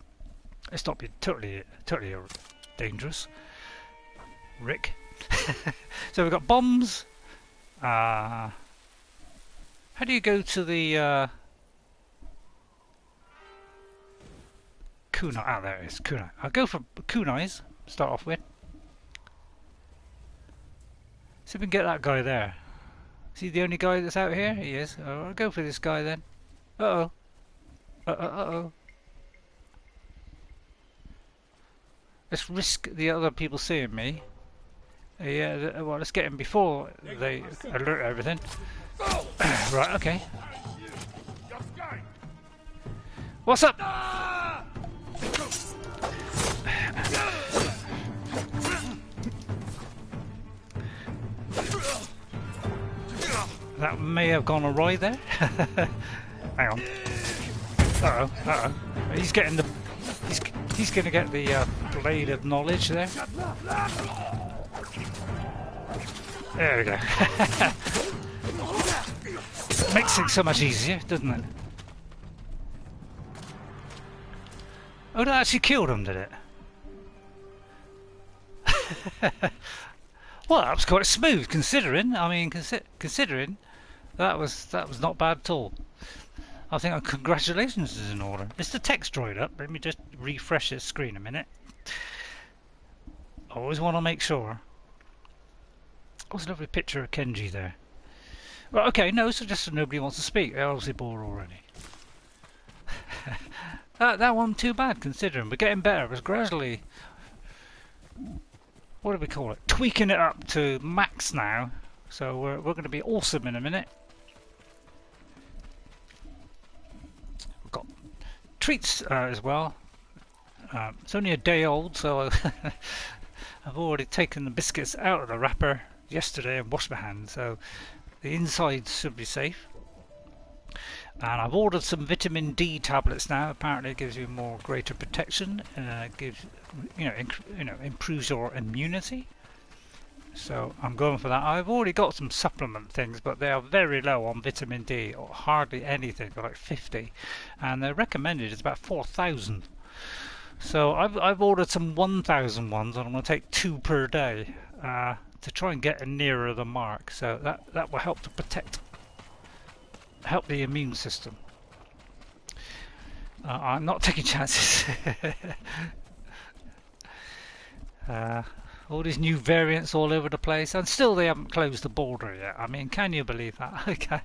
Let's not be totally dangerous. Rick. So we've got bombs. How do you go to the kunai? Ah, there it is. Kunai. I'll go for kunais. Start off with. See if we can get that guy there. Is he the only guy that's out here? He is. Oh, I'll go for this guy then. Uh-oh. Uh-oh. Let's risk the other people seeing me. Yeah, well, let's get him before they alert everything. Right, okay. What's up? That may have gone awry there. Hang on. Uh-oh. He's getting the... He's going to get the blade of knowledge there. There we go. Makes it so much easier, doesn't it? Oh, that actually killed him, did it? Well, that was quite smooth considering. I mean, considering that was not bad at all. I think congratulations is in order. Is the text dried up? Let me just refresh the screen a minute. I always want to make sure. Oh, there's a lovely picture of Kenji there. Well, okay, no, so just so nobody wants to speak. They're obviously bored already. that wasn't too bad considering. We're getting better. It's gradually, what do we call it? Tweaking it up to max now. So we're going to be awesome in a minute. We've got treats as well. It's only a day old, so I've already taken the biscuits out of the wrapper yesterday and washed my hands, so the insides should be safe. And I've ordered some vitamin D tablets now. Apparently it gives you more greater protection, gives improves your immunity. So I'm going for that. I've already got some supplement things, but they are very low on vitamin D, or hardly anything, they're like 50, and they're recommended is about 4,000. So I've ordered some 1,000 ones, and I'm going to take 2 per day to try and get nearer the mark. So that will help to help the immune system. I'm not taking chances. All these new variants all over the place, and still they haven't closed the border yet. I mean, can you believe that?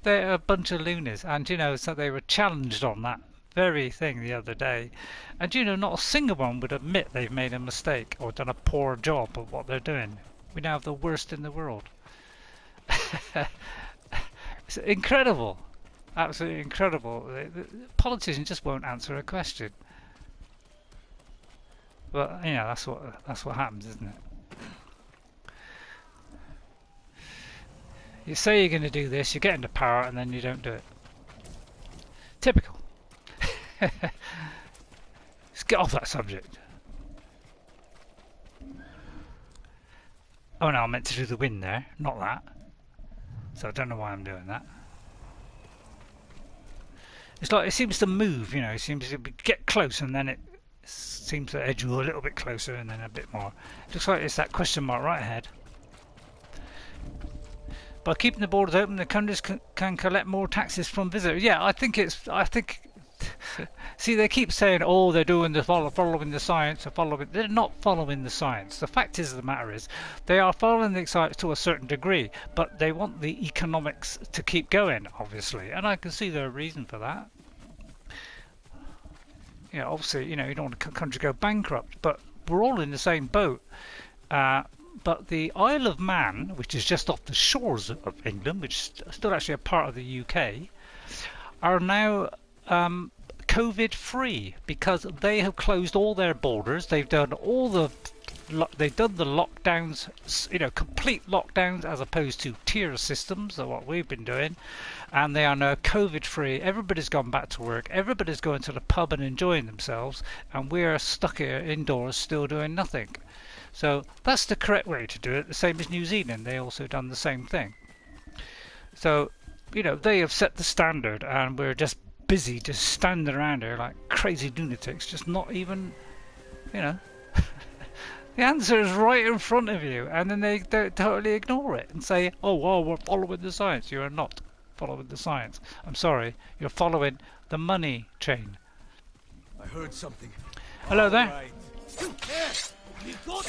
They're a bunch of loonies, and you know, so they were challenged on that very thing the other day, and you know, not a single one would admit they've made a mistake or done a poor job of what they're doing. We now have the worst in the world. It's incredible, absolutely incredible. The politicians just won't answer a question. But you know, that's what happens, isn't it? You say you're going to do this, you get into power, and then you don't do it. Typical. Let's get off that subject. Oh no, I meant to do the wind there, not that. So I don't know why I'm doing that. It's like it seems to move, you know, it seems to get close and then it seems to edge you a little bit closer and then a bit more. It looks like it's that question mark right ahead. By keeping the borders open, the countries can collect more taxes from visitors. Yeah, I think see, they keep saying, oh, they're doing the following the science, they're not following the science. The fact is, the matter is, they are following the science to a certain degree, but they want the economics to keep going, obviously, and I can see their reason for that. You know, obviously, you know, you don't want a country to go bankrupt, but we're all in the same boat. But the Isle of Man, which is just off the shores of England, which is still actually a part of the UK, are now COVID free because they have closed all their borders. They've done the lockdowns, you know, complete lockdowns as opposed to tier systems, of what we've been doing, and they are now COVID free. Everybody's gone back to work. Everybody's going to the pub and enjoying themselves, and we're stuck here indoors still doing nothing. So that's the correct way to do it. The same as New Zealand, they also done the same thing. So, you know, they have set the standard, and we're just busy just standing around here like crazy lunatics, just not even, you know. The answer is right in front of you, and then they totally ignore it and say, oh, well, we're following the science. You are not following the science. I'm sorry, you're following the money chain. I heard something. Hello there. Right. Oh,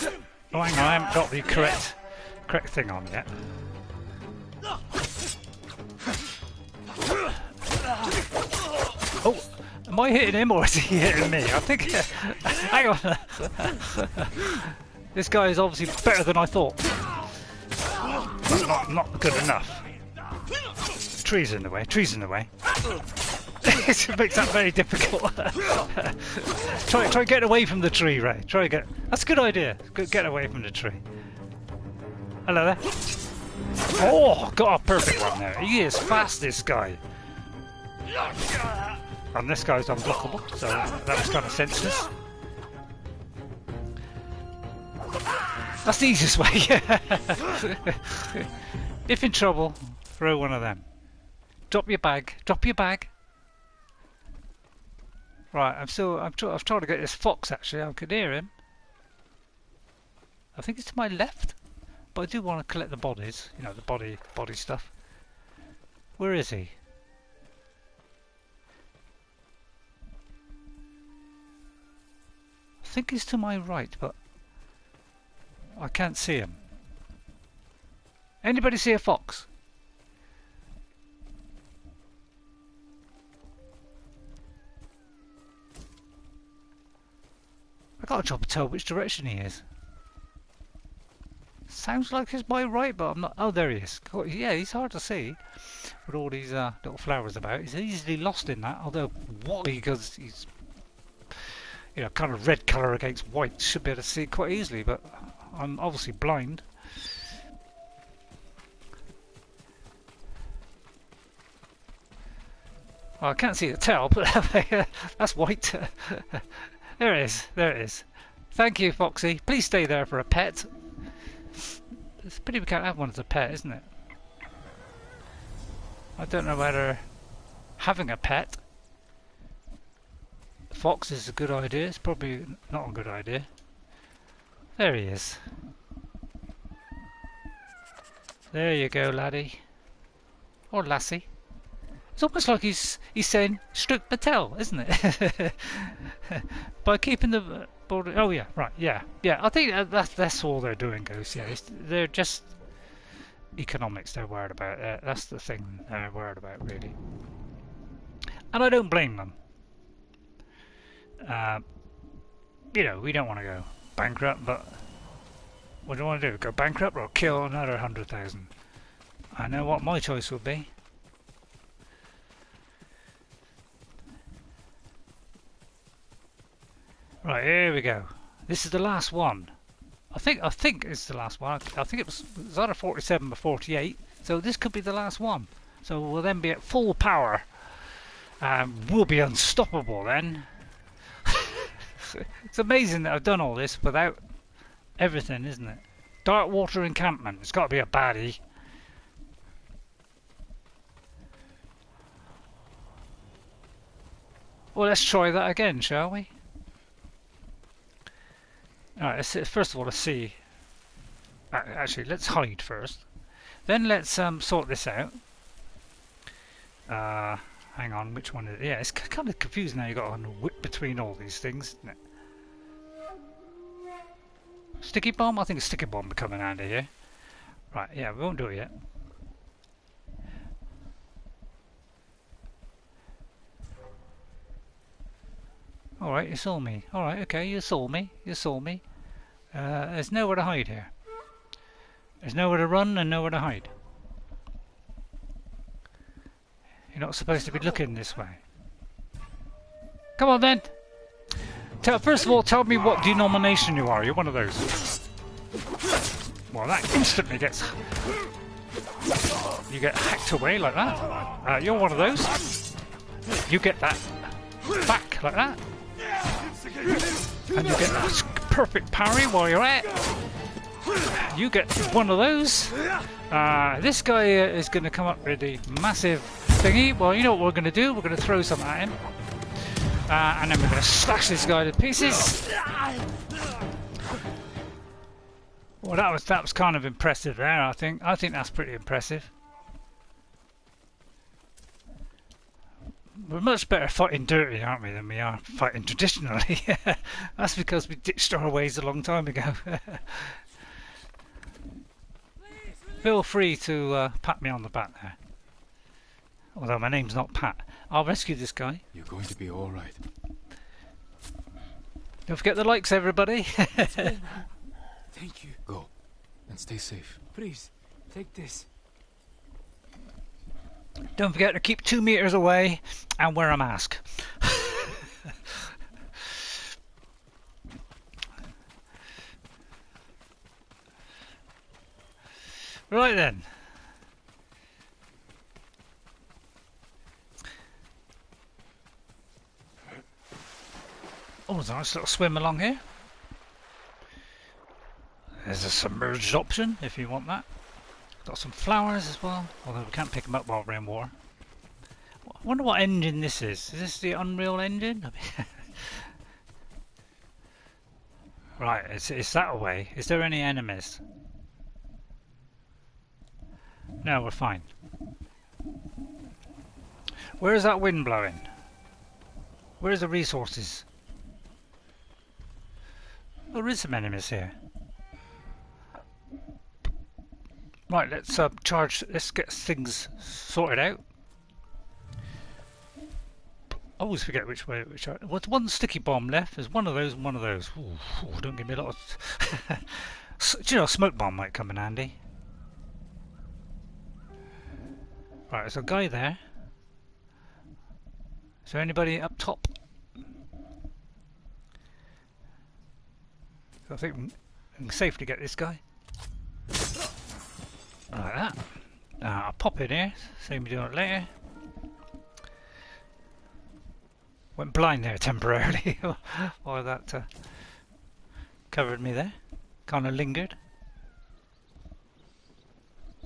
hang on, I haven't got the correct thing on yet. Oh, am I hitting him or is he hitting me? I think. Hang on. This guy is obviously better than I thought. But not good enough. Trees in the way. Trees in the way. It makes that very difficult. Try get away from the tree, Ray. Try get. That's a good idea. Get away from the tree. Hello there. Oh, got a perfect one there. He is fast, this guy. And this guy's unblockable, so that was kind of senseless. That's the easiest way. If in trouble, throw one of them. Drop your bag. Drop your bag. Right, I'm trying to get this fox. Actually, I could hear him. I think it's to my left. But I do want to collect the bodies. You know, the body stuff. Where is he? I think he's to my right, but I can't see him. Anybody see a fox? I got a job to tell which direction he is. Sounds like he's my right, but I'm not. Oh, there he is. Yeah, he's hard to see with all these little flowers about. He's easily lost in that. Although, what because he's, you know, kind of red colour against white, should be able to see it quite easily. But I'm obviously blind. Well, I can't see the tail, but that's white. There it is. There it is. Thank you, Foxy. Please stay there for a pet. It's a pity we can't have one as a pet, isn't it? I don't know whether having a pet fox is a good idea. It's probably not a good idea. There he is. There you go, laddie. Or lassie. It's almost like he's saying, stroke the tail, isn't it? By keeping the border. Oh yeah, right, yeah. I think that's all they're doing, Ghost. Yeah, they're just economics they're worried about. That's the thing they're worried about, really. And I don't blame them. You know, we don't want to go bankrupt, but what do you want to do? Go bankrupt or kill another 100,000? I know what my choice would be. Right, here we go. This is the last one. I think it's the last one. I think it was either 47 or 48. So this could be the last one. So we'll then be at full power. We'll be unstoppable then. It's amazing that I've done all this without everything, isn't it? Darkwater encampment. It's got to be a baddie. Well, let's try that again, shall we? Alright, first of all, let's see. Actually, let's hide first. Then let's sort this out. Hang on, which one is it? Yeah, it's kind of confusing now. You've got to whip between all these things, isn't it? Sticky bomb? I think a sticky bomb would come in handy here. Right, yeah, we won't do it yet. Alright, you saw me. Alright, okay, you saw me. You saw me. There's nowhere to hide here. There's nowhere to run and nowhere to hide. You're not supposed to be looking this way. Come on then! First of all, tell me what denomination you are. You're one of those. Well, that instantly gets... You get hacked away like that. You're one of those. You get that back like that. And you get a perfect parry while you're at it. You get one of those. This guy is going to come up with a massive thingy. Well, you know what we're going to do? We're going to throw something at him. And then we're going to slash this guy to pieces. Well, that was kind of impressive there, I think. I think that's pretty impressive. We're much better fighting dirty, aren't we, than we are fighting traditionally. That's because we ditched our ways a long time ago. Feel free to pat me on the back there. Although my name's not Pat. I'll rescue this guy. You're going to be all right. Don't forget the likes, everybody. Thank you. Go and stay safe. Please, take this. Don't forget to keep 2 meters away and wear a mask. Right then. Oh, there's a nice little swim along here. There's a submerged option if you want that. Got some flowers as well, although we can't pick them up while we're in water. I wonder what engine this is. Is this the Unreal Engine? Right, it's that way. Is there any enemies? No, we're fine. Where is that wind blowing? Where is the resources? Oh, there is some enemies here. Right, let's charge. Let's get things sorted out. I always forget which way. What's one sticky bomb left? There's one of those and one of those. Ooh, don't give me a lot of. Do you know, a smoke bomb might come in handy. Right, there's a guy there. Is there anybody up top? I think it's safe to get this guy. Like that. I'll pop it here, save me doing it later. Went blind there temporarily while that covered me there. Kind of lingered.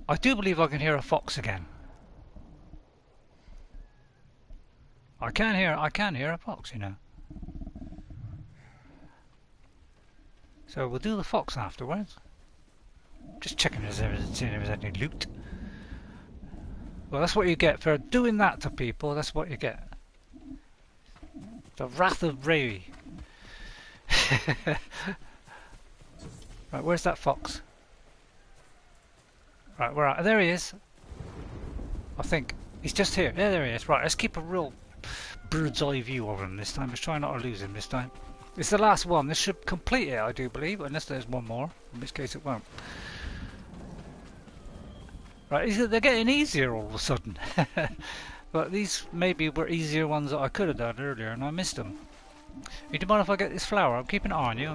I do believe I can hear a fox again. I can hear a fox, you know. So we'll do the fox afterwards. Just checking if there's any loot. Well, that's what you get for doing that to people. That's what you get. The wrath of RayRay. Right, where's that fox? Right, where are? There he is. I think he's just here. Yeah, there he is. Right, let's keep a real bird's eye view of him this time. Let's try not to lose him this time. It's the last one. This should complete it, I do believe, unless there's one more, in which case it won't. Right, they're getting easier all of a sudden. But these maybe were easier ones that I could have done earlier and I missed them. You don't mind if I get this flower? I'm keeping it on you,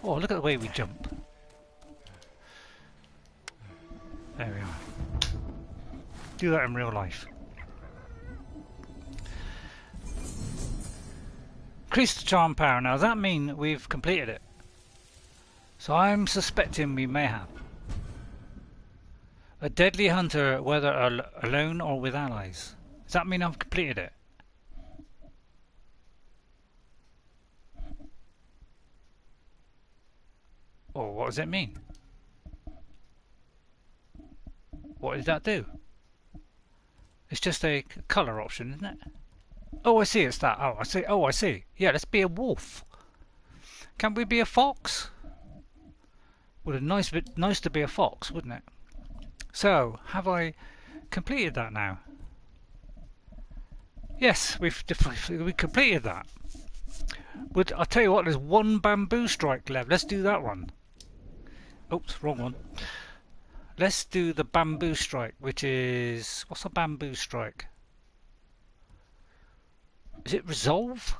Oh, look at the way we jump. There we are. Do that in real life. Increase the charm power. Now does that mean we've completed it? So I'm suspecting we may have. A deadly hunter, whether alone or with allies. Does that mean I've completed it? Or what does it mean? What did that do? It's just a colour option, isn't it? Oh, I see, it's that. Oh, I see. Oh, I see. Yeah, let's be a wolf. Can't we be a fox? Would have nice to be a fox, wouldn't it? So, have I completed that now? Yes, we completed that. I'll tell you what, there's one bamboo strike left. Let's do that one. Oops, wrong one. Let's do the bamboo strike, which is... What's a bamboo strike? Is it resolve?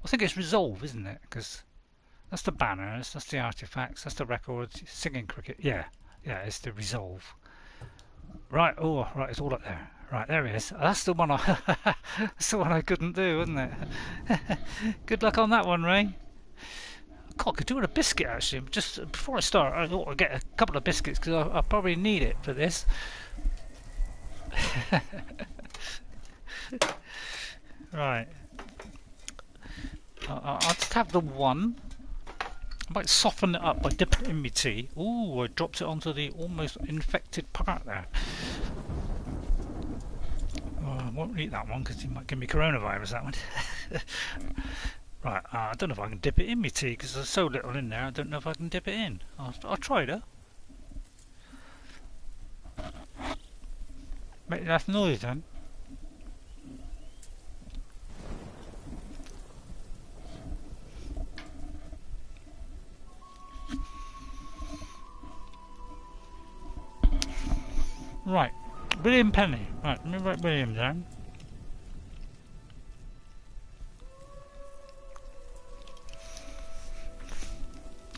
I think it's resolve, isn't it? Because that's the banners, that's the artifacts, that's the records, singing cricket. Yeah, it's the resolve. Right, oh, right, it's all up there. Right, there it is. That's the one that's the one I couldn't do, wasn't it? Good luck on that one, Ray. God, I could do with a biscuit actually. Just before I start, I ought to get a couple of biscuits because I'll probably need it for this. Right. I'll just have the one. I might soften it up by dipping it in my tea. Ooh, I dropped it onto the almost infected part there. Oh, I won't eat that one because it might give me coronavirus, that one. Right, I don't know if I can dip it in my tea because there's so little in there. I don't know if I can dip it in. I'll try though. Make that noise then. Right, William Penny. Right, let me write William down.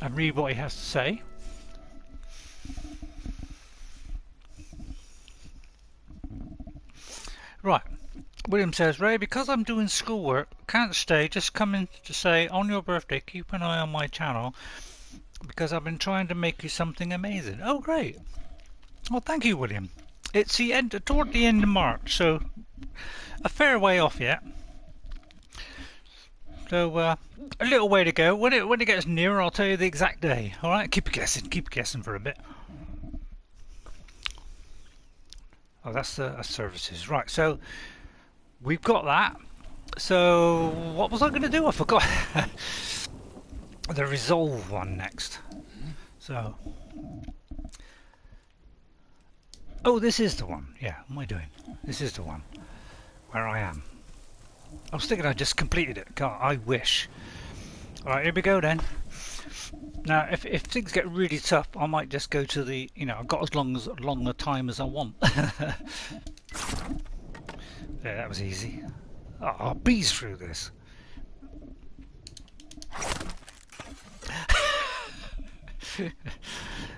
And read what he has to say. Right, William says, Ray, because I'm doing schoolwork, can't stay, just come in to say, on your birthday, keep an eye on my channel, because I've been trying to make you something amazing. Oh, great. Well, thank you, William. It's the end, toward the end of March, so a fair way off yet. So a little way to go. When it gets nearer, I'll tell you the exact day. All right, keep guessing for a bit. Oh, that's services, right? So we've got that. So what was I going to do? I forgot. The resolve one next. So, oh, this is the one. Yeah, what am I doing? This is the one where I am. I was thinking I just completed it. God, I wish. Alright, here we go then. Now, if things get really tough, I might just go to the, you know, I've got as long a time as I want. Yeah, that was easy. Oh, I'll breeze through this.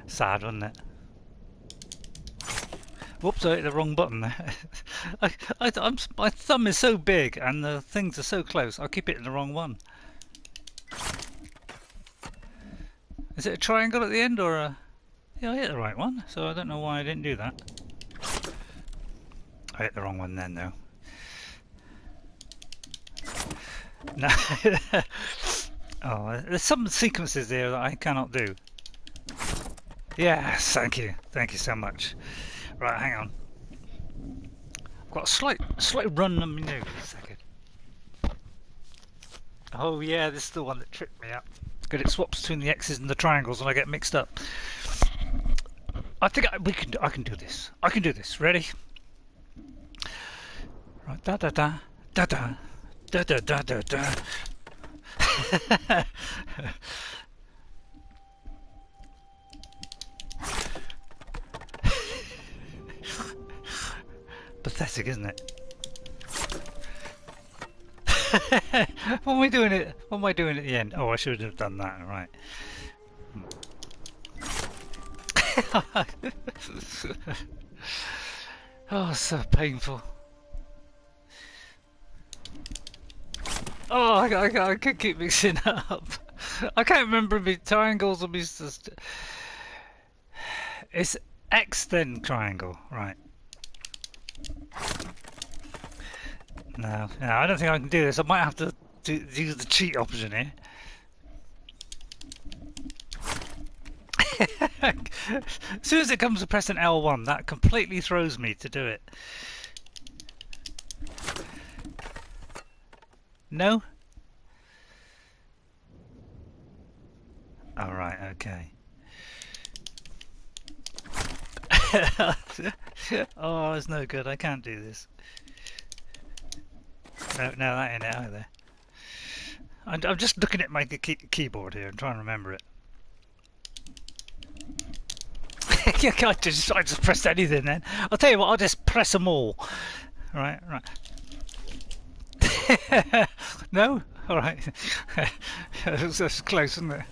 Sad, wasn't it? Whoops, I hit the wrong button there. My thumb is so big and the things are so close, I keep hitting the wrong one. Is it a triangle at the end or a... Yeah, I hit the right one, so I don't know why I didn't do that. I hit the wrong one then, though. No. Oh, there's some sequences there that I cannot do. Yes, thank you so much. Right, hang on. I've got a slight run on my nose. A second. Oh yeah, this is the one that tripped me up. Good, it swaps between the X's and the triangles, and I get mixed up. I think I can do this. I can do this. Ready? Right, da da da da da da da da da da. Pathetic, isn't it? What am I doing it? What am I doing at the end? Oh, I should have done that. Right. Oh, so painful. Oh, I can keep mixing up. I can't remember me triangles or me. It's X then triangle, right? No, I don't think I can do this. I might have to use the cheat option here. As soon as it comes to pressing L1, that completely throws me to do it. No? Alright, okay. Oh, it's no good. I can't do this. No, that ain't it either. I'm just looking at my keyboard here and trying to remember it. I just pressed anything then. I'll tell you what, I'll just press them all. Right. No? Alright. That's close, isn't it?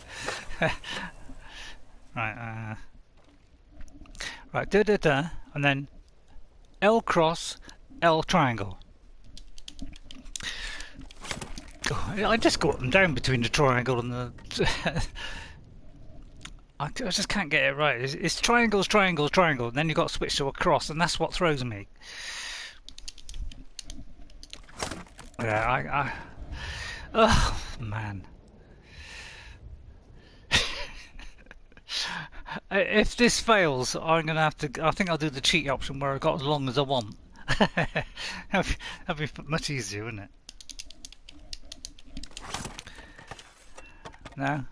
Right, right, da, and then L cross, L triangle. Oh, I just got them down between the triangle and the... I just can't get it right. It's triangles, triangles, triangle, and then you've got to switch to a cross, and that's what throws me. Yeah, oh, man. If this fails, I'm going to have to... I think I'll do the cheat option where I got as long as I want. That'd be much easier, wouldn't it? No?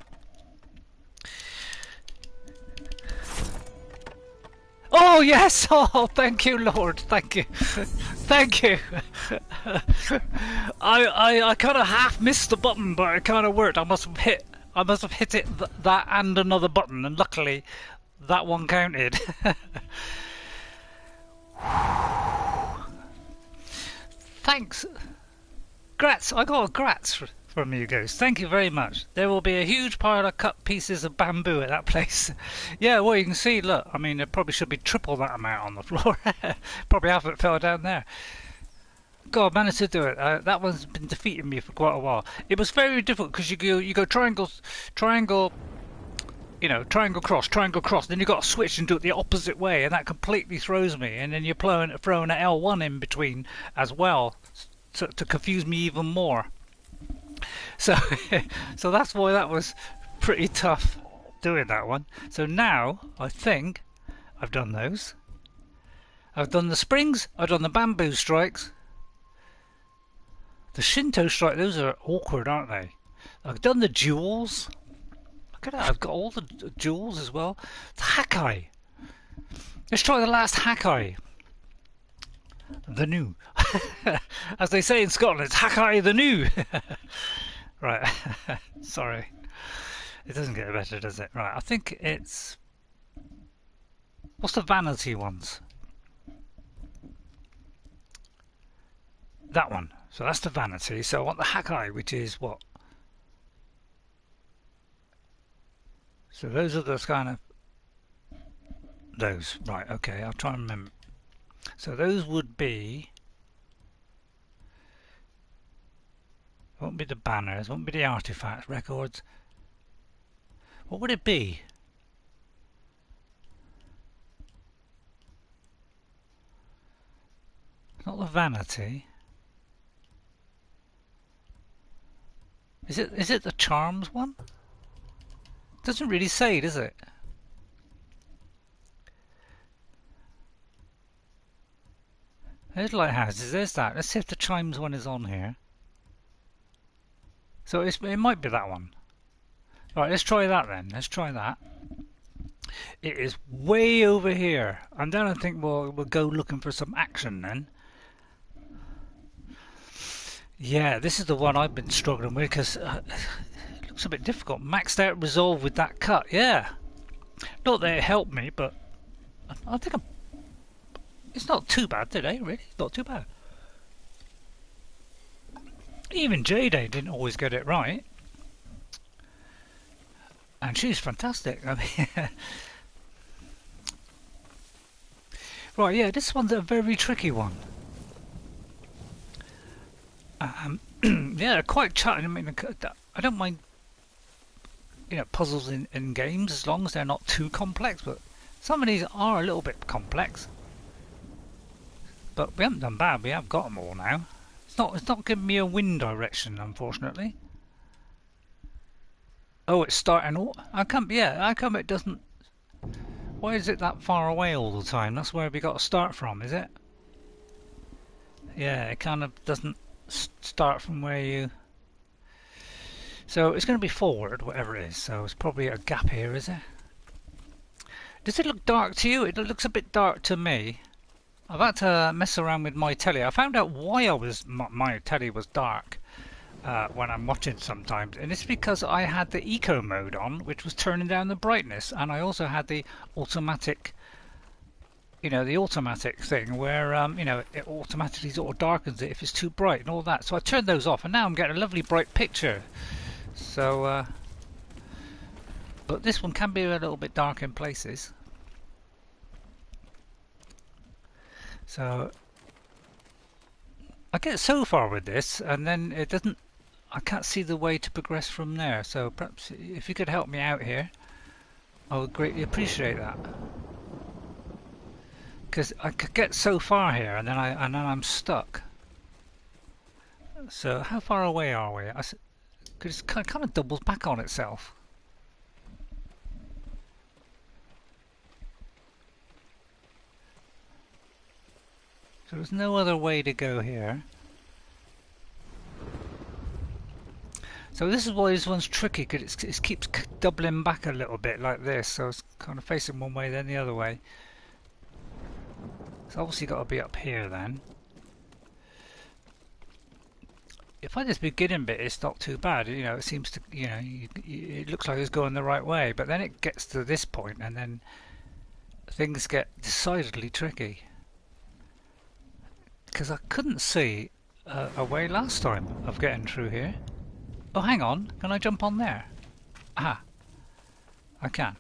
Oh yes! Oh, thank you, Lord. Thank you, thank you. I kind of half missed the button, but it kind of worked. I must have hit it that and another button, and luckily that one counted. Thanks, grats. I got a grats from you guys. Thank you very much. There will be a huge pile of cut pieces of bamboo at that place. Yeah, well, you can see, look, I mean, there probably should be triple that amount on the floor. Probably half of it fell down there. God, I managed to do it. That one's been defeating me for quite a while. It was very difficult because you go triangle, you know, triangle cross, then you've got to switch and do it the opposite way, and that completely throws me. And then you're throwing an L1 in between as well, to confuse me even more. So, so that's why that was pretty tough doing that one. So now I think I've done those. I've done the springs, I've done the bamboo strikes. The Shinto strike, those are awkward, aren't they? I've done the jewels. Look at that, I've got all the jewels as well. The Hakai. Let's try the last Hakai. The new. As they say in Scotland, it's Hakai the new. Right, sorry. It doesn't get better, does it? Right, I think it's... What's the vanity ones? That one. So that's the vanity. So I want the Hakai, which is what? So those are the kind of... Those. Right, okay, I'll try and remember. So those would be... Won't be the banners, won't be the artifacts, records. What would it be? It's not the vanity. Is it the charms one? Doesn't really say, does it? There's lighthouses, there's that. Let's see if the chimes one is on here. So it might be that one. Right, let's try that then. Let's try that. It is way over here. And then I think we'll go looking for some action then. Yeah, this is the one I've been struggling with because it looks a bit difficult. Maxed out resolve with that cut, yeah. Not that it helped me, but I think it's not too bad today, really. Not too bad. Even J-Day didn't always get it right. And she's fantastic. I mean, right, yeah, this one's a very tricky one. Yeah, quite challenging. I mean, I don't mind, you know, puzzles in games as long as they're not too complex. But some of these are a little bit complex. But we haven't done bad. We have got them all now. It's not giving me a wind direction, unfortunately. Oh, it's starting. How come it doesn't? Why is it that far away all the time? That's where we got to start from, is it? Yeah, it kind of doesn't start from where you... So it's going to be forward, whatever it is. So it's probably a gap here, is it? Does it look dark to you? It looks a bit dark to me. I've had to mess around with my telly. I found out why my telly was dark when I'm watching sometimes, and it's because I had the eco mode on, which was turning down the brightness, and I also had the automatic, you know, the automatic thing where you know, it automatically sort of darkens it if it's too bright and all that. So I turned those off, and now I'm getting a lovely bright picture. So, but this one can be a little bit dark in places. So I get so far with this, and then it doesn't. I can't see the way to progress from there. So perhaps if you could help me out here, I would greatly appreciate that. Because I could get so far here, and then I'm stuck. So how far away are we? Because it kind of doubles back on itself. So there's no other way to go here. So this is why this one's tricky, because it keeps doubling back a little bit like this. So it's kind of facing one way, then the other way. It's obviously got to be up here then. If I just beginning bit, it's not too bad. You know, it seems to, you know, it looks like it's going the right way. But then it gets to this point, and then things get decidedly tricky. Because I couldn't see a way last time of getting through here. Oh, hang on. Can I jump on there? Ah, I can.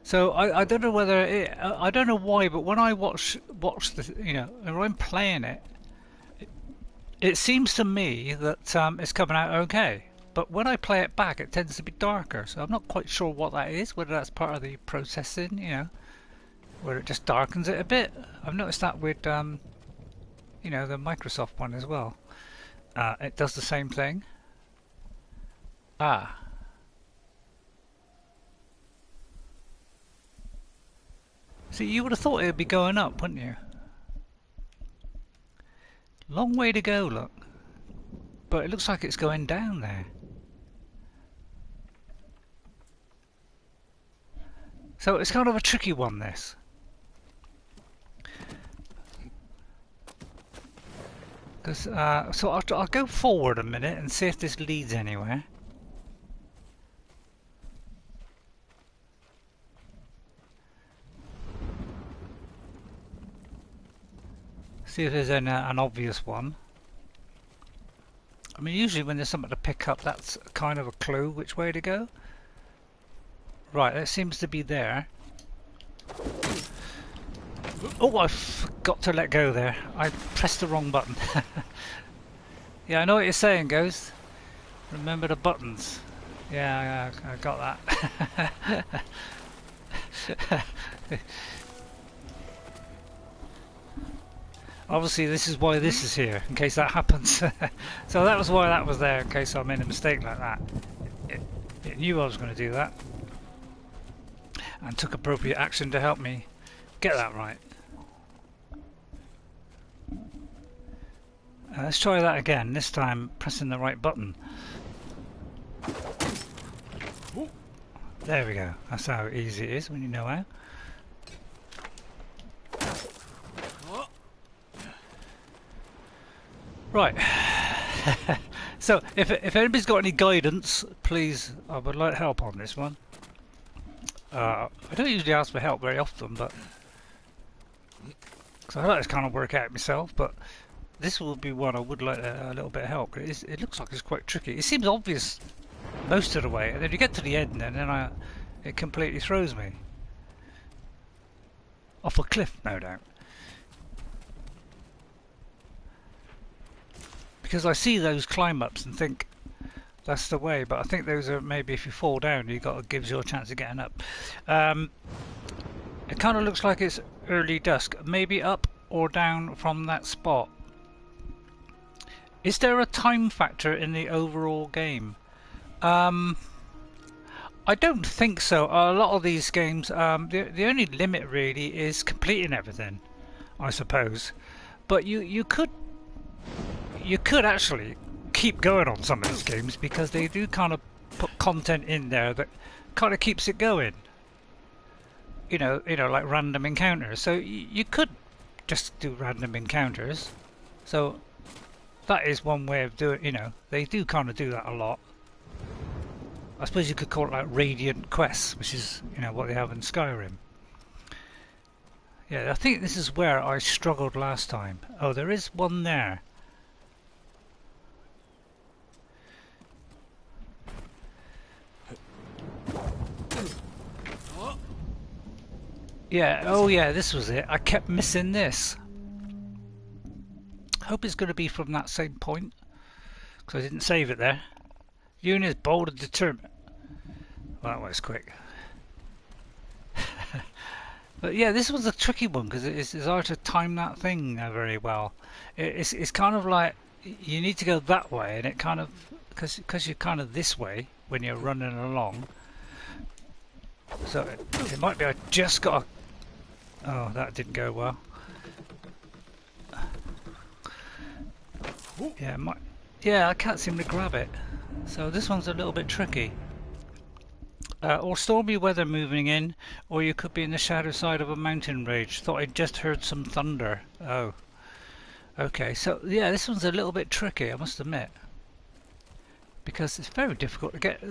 So I don't know whether I don't know why, but when I watch the, you know, when I'm playing it, it seems to me that it's coming out okay. But when I play it back, it tends to be darker. So I'm not quite sure what that is. Whether that's part of the processing, you know, where it just darkens it a bit. I've noticed that with you know, the Microsoft one as well. It does the same thing. Ah. See, you would have thought it would be going up, wouldn't you? Long way to go, look. But it looks like it's going down there. So it's kind of a tricky one, this. So I'll go forward a minute and see if this leads anywhere. See if there's an obvious one. I mean, usually when there's something to pick up, that's kind of a clue which way to go. Right, that seems to be there. Oh, I forgot to let go there. I pressed the wrong button. Yeah, I know what you're saying, Ghost. Remember the buttons. Yeah, I got that. Obviously, this is why this is here, in case that happens. So that was why that was there, in case I made a mistake like that. It knew I was going to do that, and took appropriate action to help me get that right. Let's try that again, this time pressing the right button. There we go, that's how easy it is when you know how. Right. So if anybody's got any guidance, please, I would like help on this one. I don't usually ask for help very often, but because I like to kind of work out myself, but this will be one I would like a little bit of help. It looks like it's quite tricky. It seems obvious most of the way, and then you get to the end, and then it completely throws me off a cliff, no doubt. Because I see those climb ups and think that's the way, but I think those are maybe if you fall down, gives you a chance of getting up. It kind of looks like it's early dusk, maybe up or down from that spot. Is there a time factor in the overall game? I don't think so. A lot of these games, the only limit really is completing everything, I suppose. But you could actually keep going on some of these games because they do kind of put content in there that kind of keeps it going. You know, like random encounters. So you could just do random encounters. So that is one way of doing. You know, they do kind of do that a lot. I suppose you could call it like Radiant Quests, which is, you know, what they have in Skyrim. Yeah, I think this is where I struggled last time. Oh, there is one there. Yeah, oh yeah, this was it. I kept missing this. Hope it's going to be from that same point, because I didn't save it there. Unit is bold and determined. Well, that was quick. But yeah, this was a tricky one because it's hard to time that thing very well. It's kind of like you need to go that way, and it kind of because you're kind of this way when you're running along. So it might be I just got. Oh, that didn't go well. Yeah, yeah, I can't seem to grab it. So this one's a little bit tricky. Or stormy weather moving in, or you could be in the shadow side of a mountain range. Thought I'd just heard some thunder. Oh, okay. So yeah, this one's a little bit tricky, I must admit, because it's very difficult to get.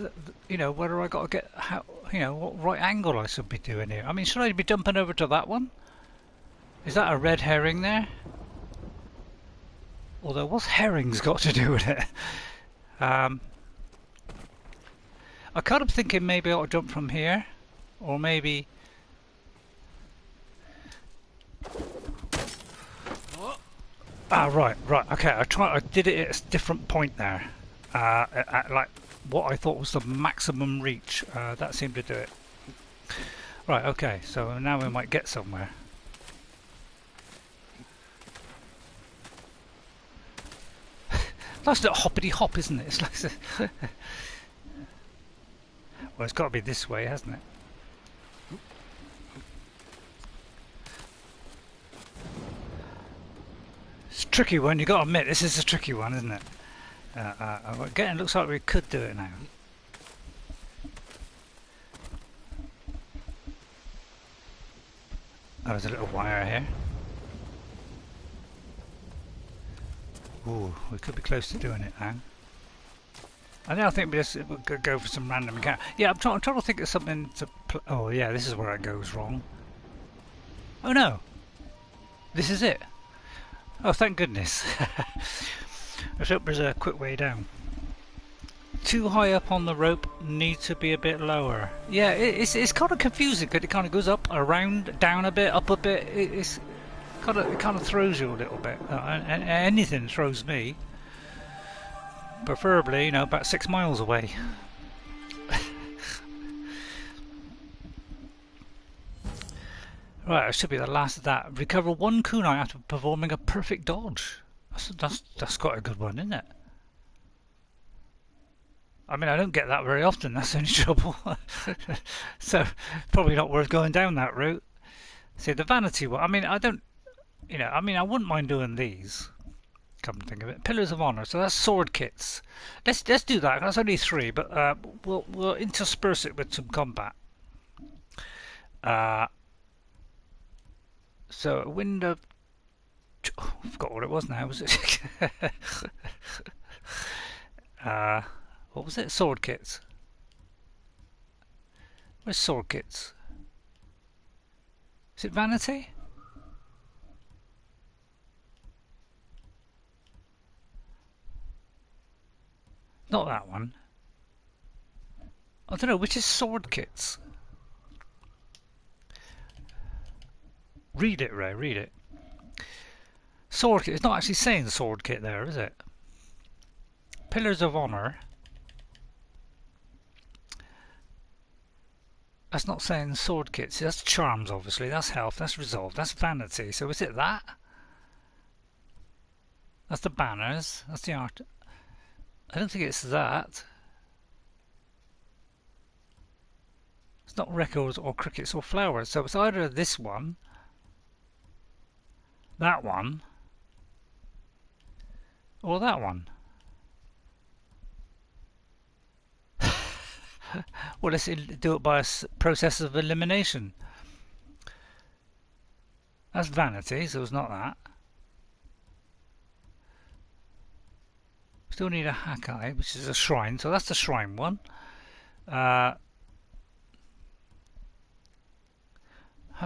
You know, whether I got to get how, you know, what right angle I should be doing here. I mean, should I be jumping over to that one? Is that a red herring there? Although, what's herrings got to do with it? I kind of thinking maybe I ought to jump from here, or maybe Ah, right, right. Okay, I did it at a different point there. At like what I thought was the maximum reach. That seemed to do it. Right. Okay. So now we might get somewhere. Nice little hoppity hop, isn't it? It's like. Well, it's got to be this way, hasn't it? It's a tricky one. You got to admit, this is a tricky one, isn't it? Again, it looks like we could do it now. Oh, there's a little wire here. Ooh, we could be close to doing it now. I think we just go for some random encounter. Yeah, I'm trying to think of something to. Oh yeah, this is where it goes wrong. Oh no, this is it. Oh, thank goodness. I hope there's a quick way down. Too high up on the rope, need to be a bit lower. Yeah, it's kind of confusing because it kind of goes up, around, down a bit, up a bit. It kind of throws you a little bit. And anything throws me. Preferably, you know, about 6 miles away. Right, it should be the last of that. Recover 1 kunai after performing a perfect dodge. That's quite a good one, isn't it? I mean, I don't get that very often. That's the only trouble. So probably not worth going down that route. See, the vanity one. I mean, I don't. You know, I mean, I wouldn't mind doing these. Come to think of it, Pillars of Honor. So that's sword kits. Let's do that. That's only 3, but we'll intersperse it with some combat. So a wind of. Oh, I forgot what it was now. Was it? What was it? Sword kits. Where's sword kits? Is it vanity? Not that one. I don't know, which is sword kits? Read it, Ray, read it. Sword kit. It's not actually saying sword kit there, is it? Pillars of Honor. That's not saying sword kits. That's charms, obviously. That's health. That's resolve. That's vanity. So is it that? That's the banners. That's the art. I don't think it's that. It's not records or crickets or flowers. So it's either this one, that one, or that one. Well, let's do it by a process of elimination. That's vanity, so it's not that. Still need a Hakai, which is a shrine, so that's the shrine one. Have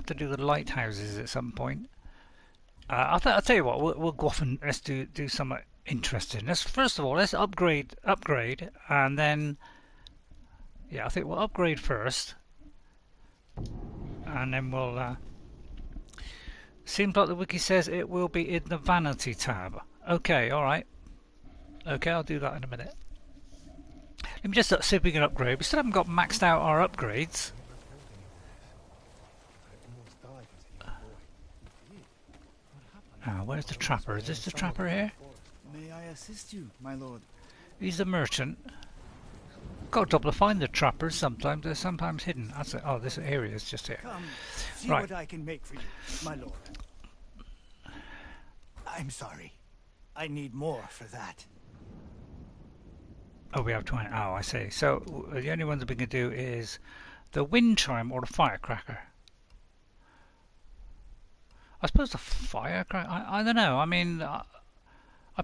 to do the lighthouses at some point. I'll tell you what, we'll go off and let's do something interesting. First of all, let's upgrade, and then yeah, I think we'll upgrade first, and then we'll. Seems like the wiki says it will be in the vanity tab. Okay, all right. Okay, I'll do that in a minute. Let me just see if we can upgrade. We still haven't got maxed out our upgrades. Where's the trapper? Is this the trapper here? May I assist you, my lord? He's the merchant. Got to double find the trappers sometimes. They're sometimes hidden. That's it. Oh, this area is just here. Come, see right. What I can make for you, my lord. I'm sorry. I need more for that. Oh, we have 20. Oh, I see. So the only ones we can do is the wind chime or the firecracker. I suppose the firecracker. I don't know. I mean, I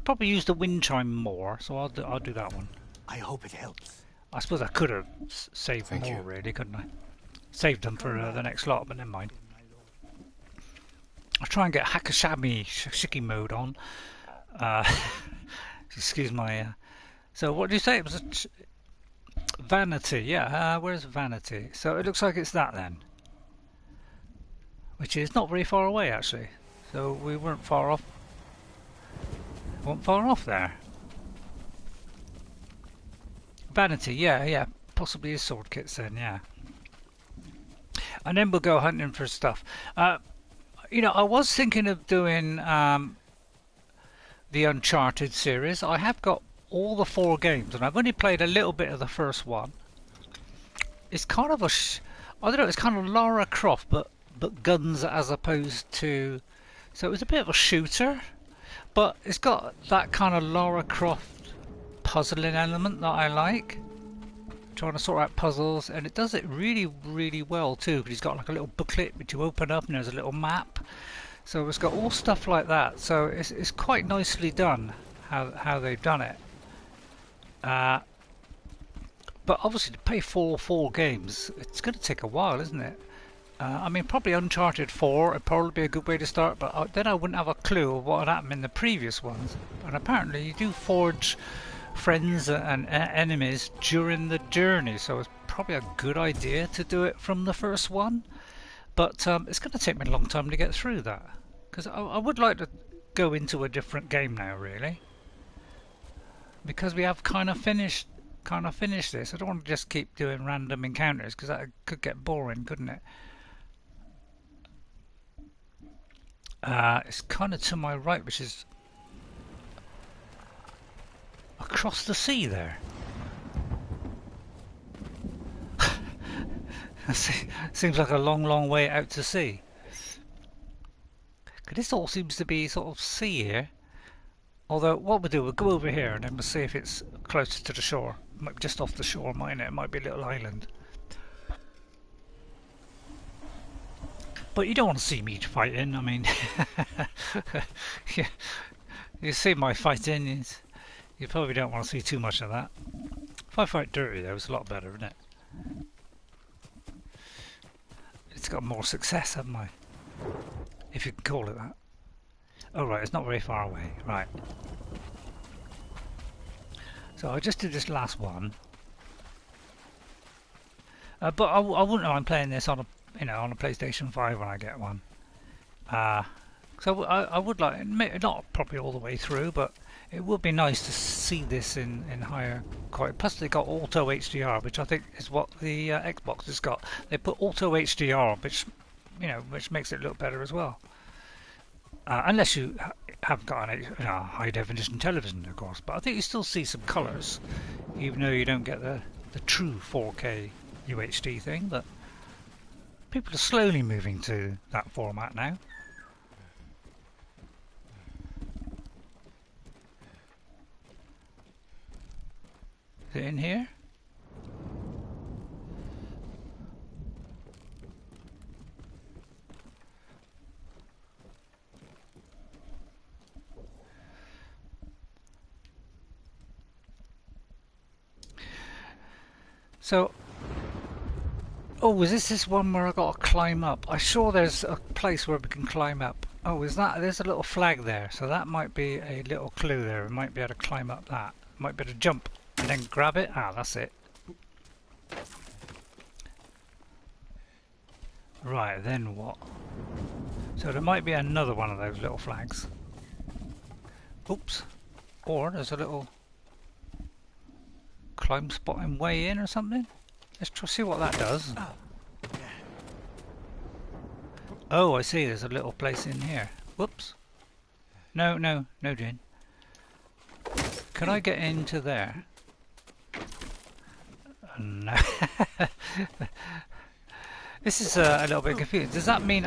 probably use the wind chime more, so I'll do that one. I hope it helps. I suppose I could have saved more, really, couldn't I? Saved them for the next lot, but never mind. I'll try and get Hakashami Shiki mode on. Excuse my. So what do you say? It was vanity. Yeah. Where's vanity? So it looks like it's that then. Which is not very far away, actually. So we weren't far off. Wasn't far off there. Vanity, yeah. Possibly his sword kits then, yeah. And then we'll go hunting for stuff. You know, I was thinking of doing the Uncharted series. I have got all the 4 games, and I've only played a little bit of the first one. It's kind of I don't know, it's kind of Lara Croft, but guns as opposed to... So it was a bit of a shooter, but it's got that kind of Lara Croft puzzling element that I like. Trying to sort out puzzles, and it does it really, really well too, because it's got like a little booklet which you open up and there's a little map. So it's got all stuff like that. So it's quite nicely done how they've done it. But obviously to pay for 4 games, it's going to take a while, isn't it? I mean, probably Uncharted 4 would probably be a good way to start, but then I wouldn't have a clue of what had happened in the previous ones. And apparently you do forge friends and enemies during the journey, so it's probably a good idea to do it from the first one. But it's going to take me a long time to get through that, because I would like to go into a different game now, really, because we have kind of finished this. I don't want to just keep doing random encounters, because that could get boring, couldn't it? It's kind of to my right, which is across the sea there. Seems like a long way out to sea. This all seems to be sort of sea here. Although what we'll do, we'll go over here and then we'll see if it's closer to the shore. It might be just off the shore, mightn't it? It might be a little island. But you don't want to see me fighting. I mean, yeah, you see my fighting. You probably don't want to see too much of that. If I fight dirty, though, it's a lot better, isn't it? It's got more success, haven't I? If you can call it that. Oh, right, it's not very far away. Right. So I just did this last one. But I wouldn't mind playing this on a on a PlayStation 5 when I get one. So I would like, not probably all the way through, but it would be nice to see this in higher quality. Plus they got Auto HDR, which I think is what the Xbox has got. They put Auto HDR, which makes it look better as well. Unless you have got a high definition television, of course. But I think you still see some colours, even though you don't get the true 4K UHD thing. But people are slowly moving to that format now. Is it in here? So, oh, is this one where I got to climb up? I'm sure there's a place where we can climb up. Oh, is that? There's a little flag there, so that might be a little clue there. We might be able to climb up that. Might be able to jump and then grab it. Ah, that's it. Right, then what? So there might be another one of those little flags. Oops. Or there's a little climb spot and way in or something. Let's try see what that does. Oh, I see. There's a little place in here. Whoops. No, Jane. Can I get into there? No. This is a little bit confusing. Does that mean?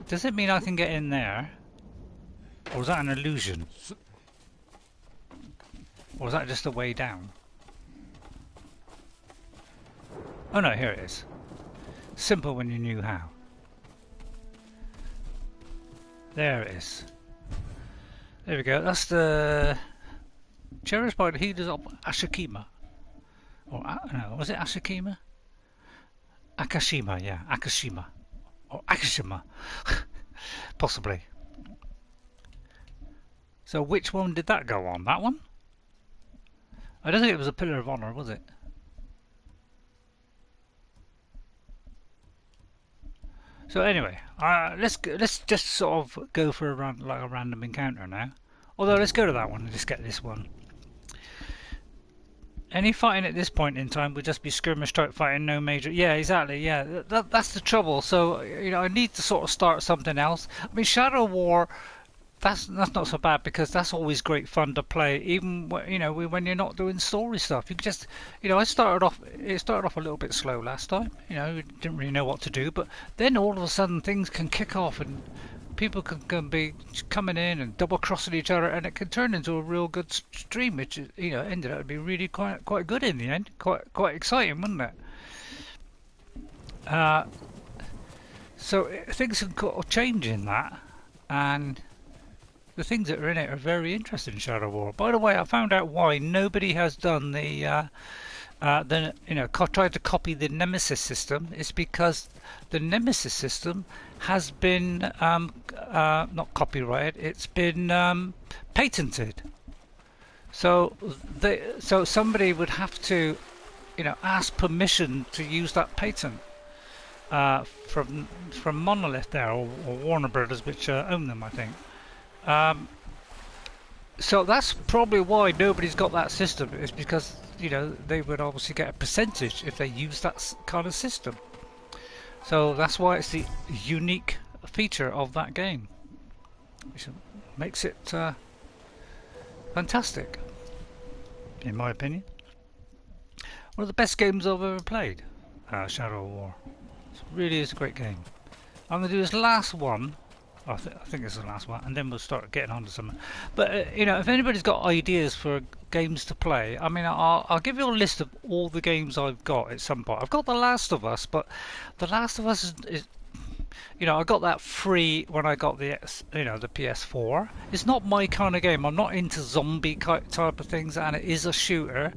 Does it mean I can get in there, or is that an illusion? Or is that just a way down? Oh no, here it is. Simple when you knew how. There it is. There we go. That's the cherished by the healers of Ashikima. Or no, was it Ashikima? Akashima, yeah, Akashima. Or Akashima. Possibly. So which one did that go on? That one? I don't think it was a Pillar of Honor, was it? So anyway, let's just sort of go for a random encounter now. Although let's go to that one and just get this one. Any fighting at this point in time would just be skirmish type fighting, no major. Yeah, exactly. Yeah, that's the trouble. So I need to sort of start something else. I mean, Shadow War. That's not so bad because that's always great fun to play, even when you're not doing story stuff. You can just, it started off a little bit slow last time. We didn't really know what to do, but then all of a sudden things can kick off and people can be coming in and double crossing each other, and it can turn into a real good stream, which ended up being really quite good in the end. Quite exciting, wasn't it? So things can change in that, and the things that are in it are very interesting in Shadow War. By the way, I found out why nobody has done tried to copy the Nemesis system. It's because the Nemesis system has been not copyrighted. It's been patented. So somebody would have to, ask permission to use that patent from Monolith there, or Warner Brothers, which own them, I think. So that's probably why nobody's got that system. It's because they would obviously get a percentage if they use that kind of system. So that's why it's the unique feature of that game, which makes it fantastic, in my opinion. One of the best games I've ever played, Shadow War. It really is a great game. I'm going to do this last one. I think it's the last one, and then we'll start getting on to something. But if anybody's got ideas for games to play, I mean, I'll give you a list of all the games I've got at some point. I've got The Last of Us, but The Last of Us is I got that free when I got the the PS4. It's not my kind of game. I'm not into zombie type of things, and it is a shooter.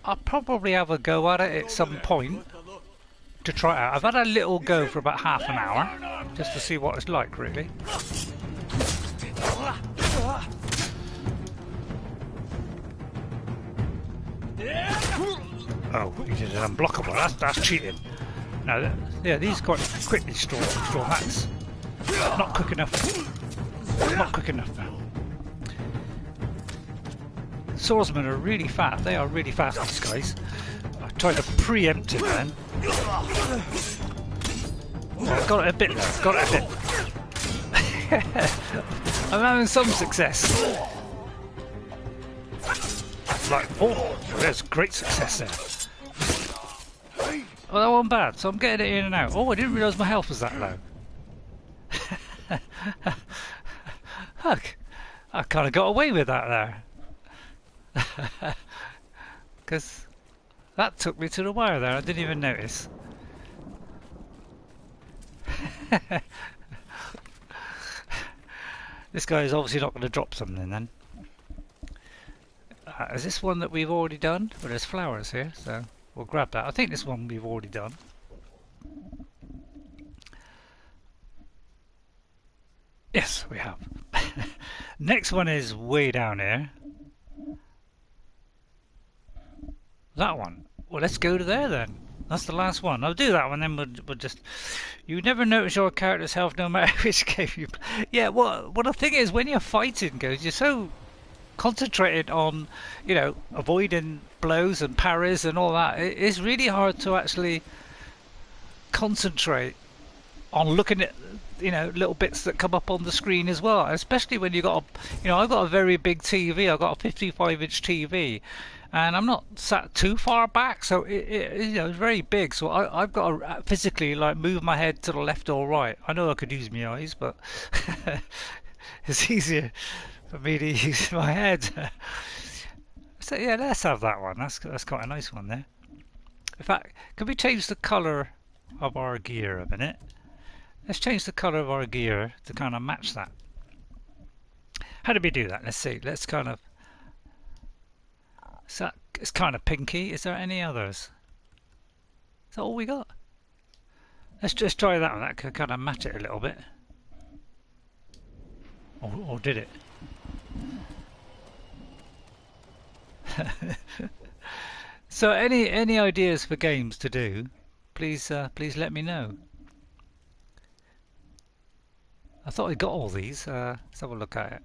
I'll probably have a go at it at some point to try it out. I've had a little go for about half an hour just to see what it's like, really. Oh, he did an unblockable. That's cheating. No, yeah, these quite quickly straw hats. Not quick enough. Not quick enough now. Swordsmen are really fast. They are really fast, these guys. I tried to preempt him then. Oh, got it a bit though. Got it a bit. I'm having some success. Like, oh, there's great success there. Oh, that wasn't bad. So I'm getting it in and out. Oh, I didn't realise my health was that low. Look, I kind of got away with that there. Because that took me to the wire there. I didn't even notice. This guy is obviously not going to drop something then. Is this one that we've already done? Well, there's flowers here, so we'll grab that. I think this one we've already done. Yes, we have. Next one is way down here. That one. Well, let's go to there then. That's the last one. I'll do that one, then we'll just... You never notice your character's health no matter which game you play. Yeah, well, the thing is, when you're fighting, you're so concentrated on, avoiding blows and parries and all that. It's really hard to actually concentrate on looking at, little bits that come up on the screen as well. Especially when you've got I've got a very big TV. I've got a 55-inch TV. And I'm not sat too far back, so it's very big. So I've got to physically move my head to the left or right. I know I could use my eyes, but it's easier for me to use my head. So yeah, let's have that one. That's quite a nice one there. In fact, can we change the colour of our gear a minute? Let's change the colour of our gear to kind of match that. How do we do that? Let's see. Let's kind of... So it's kind of pinky. Is there any others? Is that all we got? Let's just try that one. That could kind of match it a little bit. Or did it? So any ideas for games to do? Please let me know. I thought I got all these. Let's have a look at it.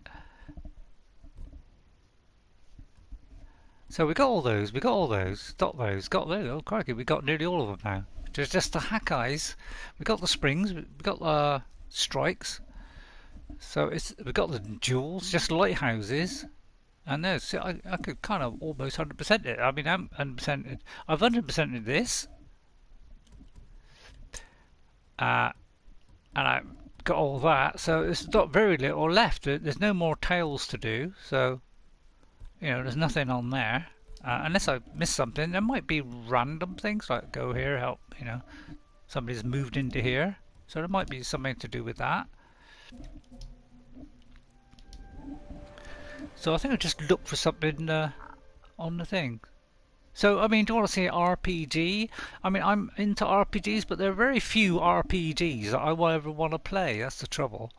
So we got all those, we got all those, got those, got those. Oh crikey, we got nearly all of them now. There's just the hack eyes. We got the springs, we got the strikes. So we got the jewels, just lighthouses. And there's, see, I could kind of almost 100% it. I mean, I'm 100%ed. I've 100%ed this. And I got all that. So it's got very little left. There's no more tails to do. So, you know, there's nothing on there. Unless I missed something. There might be random things like go here, help, you know. Somebody's moved into here. So there might be something to do with that. So I think I'll just look for something on the thing. So, I mean, do you want to say RPG? I mean, I'm into RPGs, but there are very few RPGs that I will ever want to play. That's the trouble.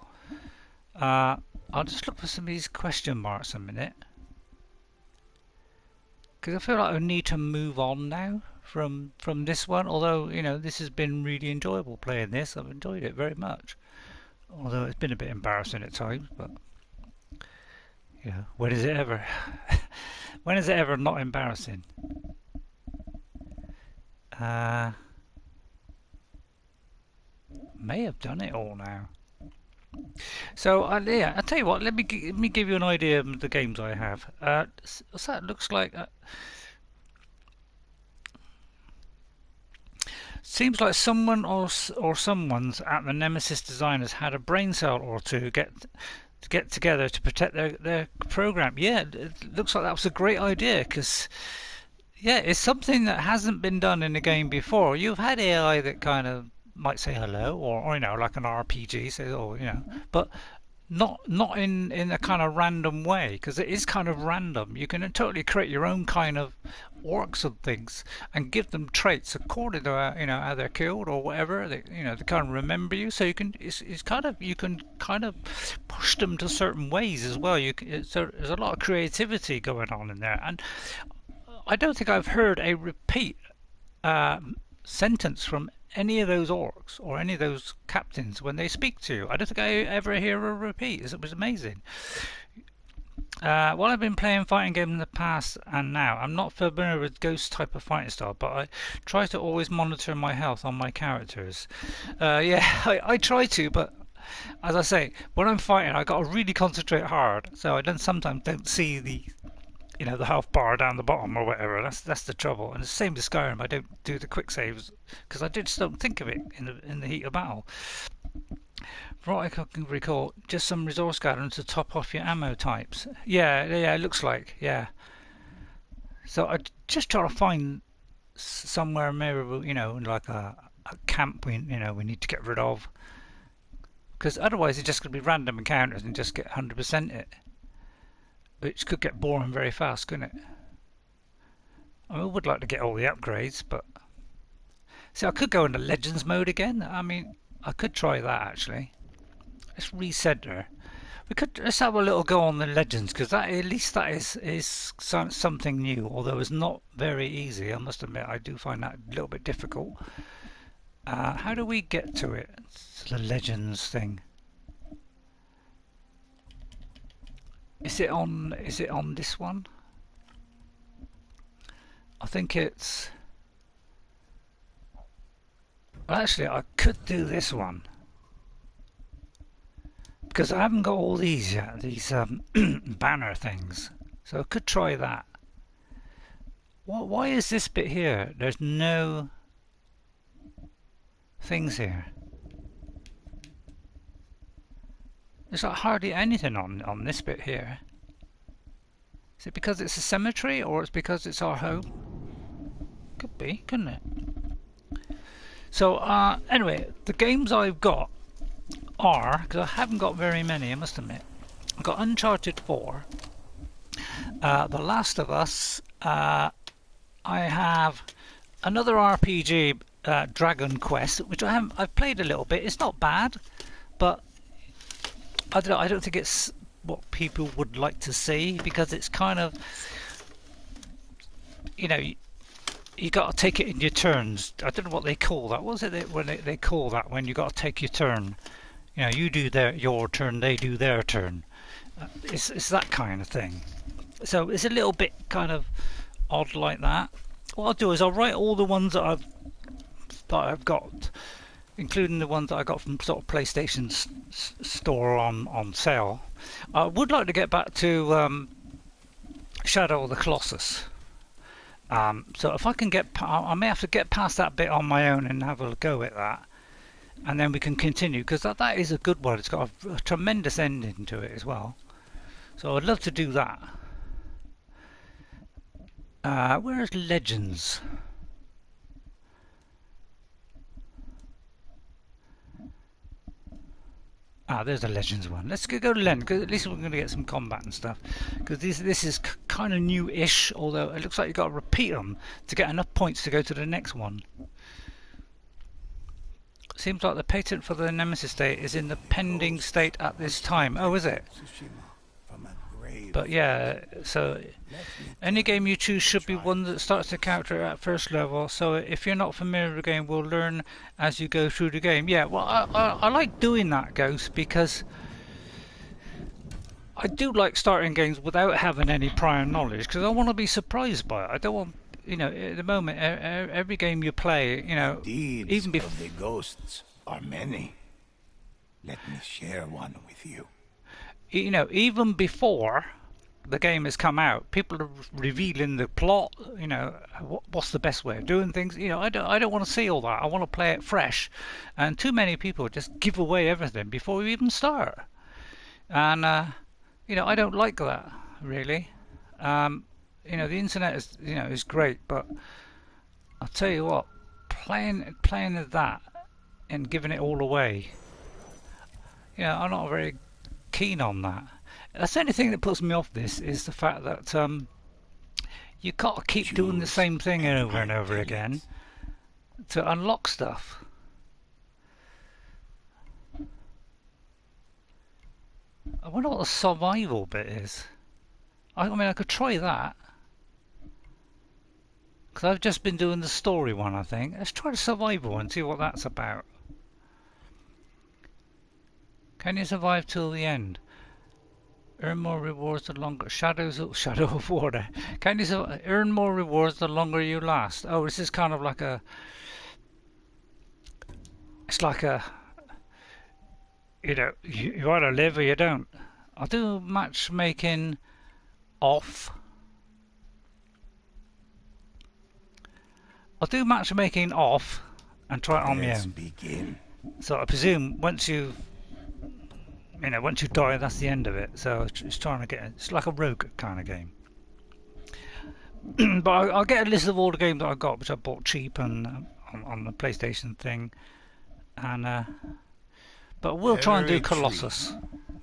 I'll just look for some of these question marks a minute. Because I feel like I need to move on now from this one. Although, you know, this has been really enjoyable playing this. I've enjoyed it very much. Although it's been a bit embarrassing at times, but... yeah, when is it ever? When is it ever not embarrassing? May have done it all now. So yeah, I'll tell you what. Let me give you an idea of the games I have. So that looks like. Seems like someone or someone's at the Nemesis Designers had a brain cell or two get together to protect their program. Yeah, it looks like that was a great idea because, yeah, it's something that hasn't been done in the game before. You've had AI that kind of might say hello, or you know, like an RPG says, oh, you know, but not in a kind of random way, because it is kind of random. You can totally create your own kind of orcs and things and give them traits according to you know, how they're killed or whatever. They, you know, they kind of remember you, so you can it's kind of, you can kind of push them to certain ways as well. So there's a lot of creativity going on in there, and I don't think I've heard a repeat sentence from any of those orcs or any of those captains when they speak to you. I don't think I ever hear a repeat. It was amazing. While I've been playing fighting games in the past and now, I'm not familiar with Ghost type of fighting style, but I try to always monitor my health on my characters. Yeah, I try to, but as I say, when I'm fighting, I got to really concentrate hard. So I sometimes don't see the, you know, the health bar down the bottom or whatever. That's the trouble. And the same with Skyrim. I don't do the quick saves because I just don't think of it in the heat of battle. From what I can recall, just some resource gathering to top off your ammo types. Yeah, it looks like, yeah. So I just try to find somewhere, maybe, you know, like a camp we need to get rid of. Because otherwise it's just going to be random encounters and just get 100% it. Which could get boring very fast, couldn't it? I mean, I would like to get all the upgrades, but... See, I could go into Legends mode again. I mean, I could try that, actually. Let's recenter. Let's have a little go on the Legends, because at least that is something new, although it's not very easy. I must admit, I do find that a little bit difficult. How do we get to it? It's the Legends thing. Is it on this one? I think it's... Well, actually, I could do this one. Because I haven't got all these yet, these banner things. So I could try that. Why is this bit here? There's no things here. There's like hardly anything on this bit here. Is it because it's a cemetery, or it's because it's our home? Could be, couldn't it? So anyway, the games I've got are, because I haven't got very many, I must admit. I've got Uncharted 4, The Last of Us, I have another RPG, Dragon Quest, which I've played a little bit. It's not bad, but I don't think it's what people would like to see, because it's kind of, you know, you got to take it in your turns. I don't know what they call that. What was it when they call that, when you got to take your turn? You know, you do your turn, they do their turn. It's that kind of thing. So it's a little bit kind of odd like that. What I'll do is I'll write all the ones that I've got, including the ones that I got from sort of PlayStation store on sale. I would like to get back to Shadow of the Colossus. So if I can I may have to get past that bit on my own and have a go at that, and then we can continue, because that is a good one. It's got a tremendous ending to it as well. So I'd love to do that. Where's Legends? There's the Legends one. Let's go to Legends, because at least we're going to get some combat and stuff. Because this is kind of new-ish, although it looks like you've got to repeat them to get enough points to go to the next one. Seems like the patent for the Nemesis state is in the pending state at this time. Oh, is it? But yeah, so any game you choose should be one that starts the character at first level. So if you're not familiar with the game, we'll learn as you go through the game. Yeah, well, I like doing that, Ghost, because I do like starting games without having any prior knowledge, because I want to be surprised by it. I don't want, you know, at the moment, every game you play, you know, even before the ghosts are many. Let me share one with you. You know, even before the game has come out, people are revealing the plot. You know, what's the best way of doing things. You know, I don't want to see all that. I want to play it fresh, and too many people just give away everything before we even start. And you know, I don't like that really. You know, the internet is great, but I'll tell you what, playing that and giving it all away. You know, I'm not very keen on that. That's the only thing that puts me off this, is the fact that you got to keep doing the same thing over and over again to unlock stuff. I wonder what the survival bit is. I mean, I could try that, because I've just been doing the story one, I think. Let's try the survival and see what that's about. Can you survive till the end? Earn more rewards the longer... Shadow of Water. Can you earn more rewards the longer you last? Oh, this is kind of like a... It's like a... You know, you either live or you don't. I'll do matchmaking off. I'll do matchmaking off and try it on my own. Begin. So I presume once you die, that's the end of it. So it's trying to get... It's like a rogue kind of game. But I'll get a list of all the games that I got, which I bought cheap and on the PlayStation thing. And but we'll try and do Colossus.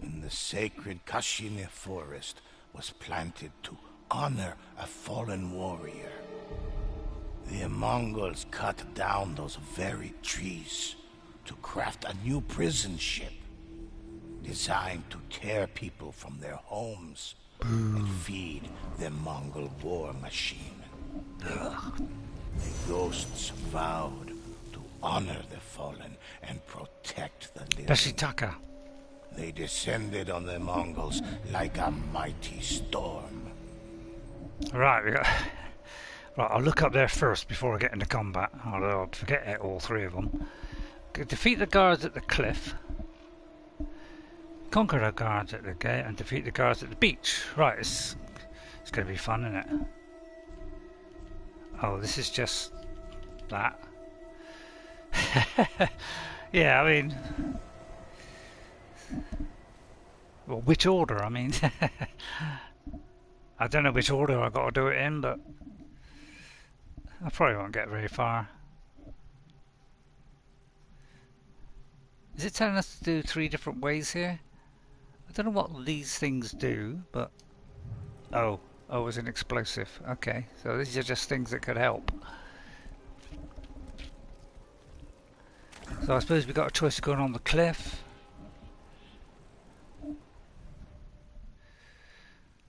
In the sacred Kashine forest was planted to honor a fallen warrior. The Mongols cut down those very trees to craft a new prison ship designed to tear people from their homes and feed the Mongol war machine. The ghosts vowed to honor the fallen and protect the living. Beshitaka. They descended on the Mongols like a mighty storm. Right, right, I'll look up there first before I get into combat. I'll forget it, all three of them. Defeat the guards at the cliff. Conquer the guards at the gate and defeat the guards at the beach. Right, it's going to be fun, isn't it? Oh, this is just that. Yeah, I mean... Well, which order? I mean... I don't know which order I've got to do it in, but... I probably won't get very far. Is it telling us to do 3 different ways here? I don't know what these things do, but... Oh, it's an explosive. Okay, so these are just things that could help. So I suppose we've got a choice of going on the cliff.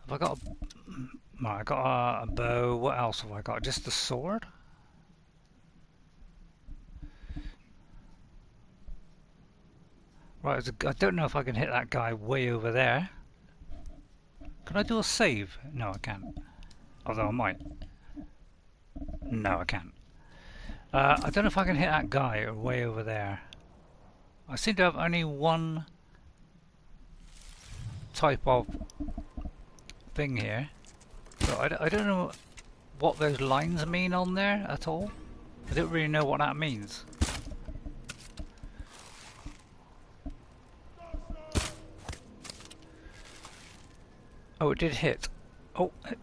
Have I got I got a bow. What else have I got? Just the sword? Right, I don't know if I can hit that guy way over there. Can I do a save? No, I can't. Although I might. No, I can't. I don't know if I can hit that guy way over there. I seem to have only one type of thing here. So I don't know what those lines mean on there at all. I don't really know what that means. Oh, it did hit. Oh, it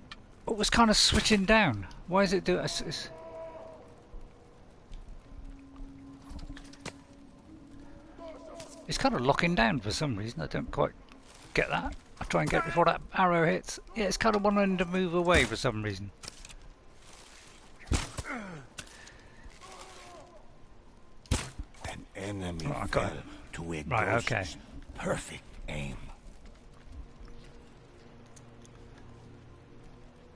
was kind of switching down. Why is it doing this? It's kind of locking down for some reason. I don't quite get that. I'll try and get it before that arrow hits. Yeah, it's kind of wanting to move away for some reason. An enemy fell to exhaustion. Right, okay. Perfect aim.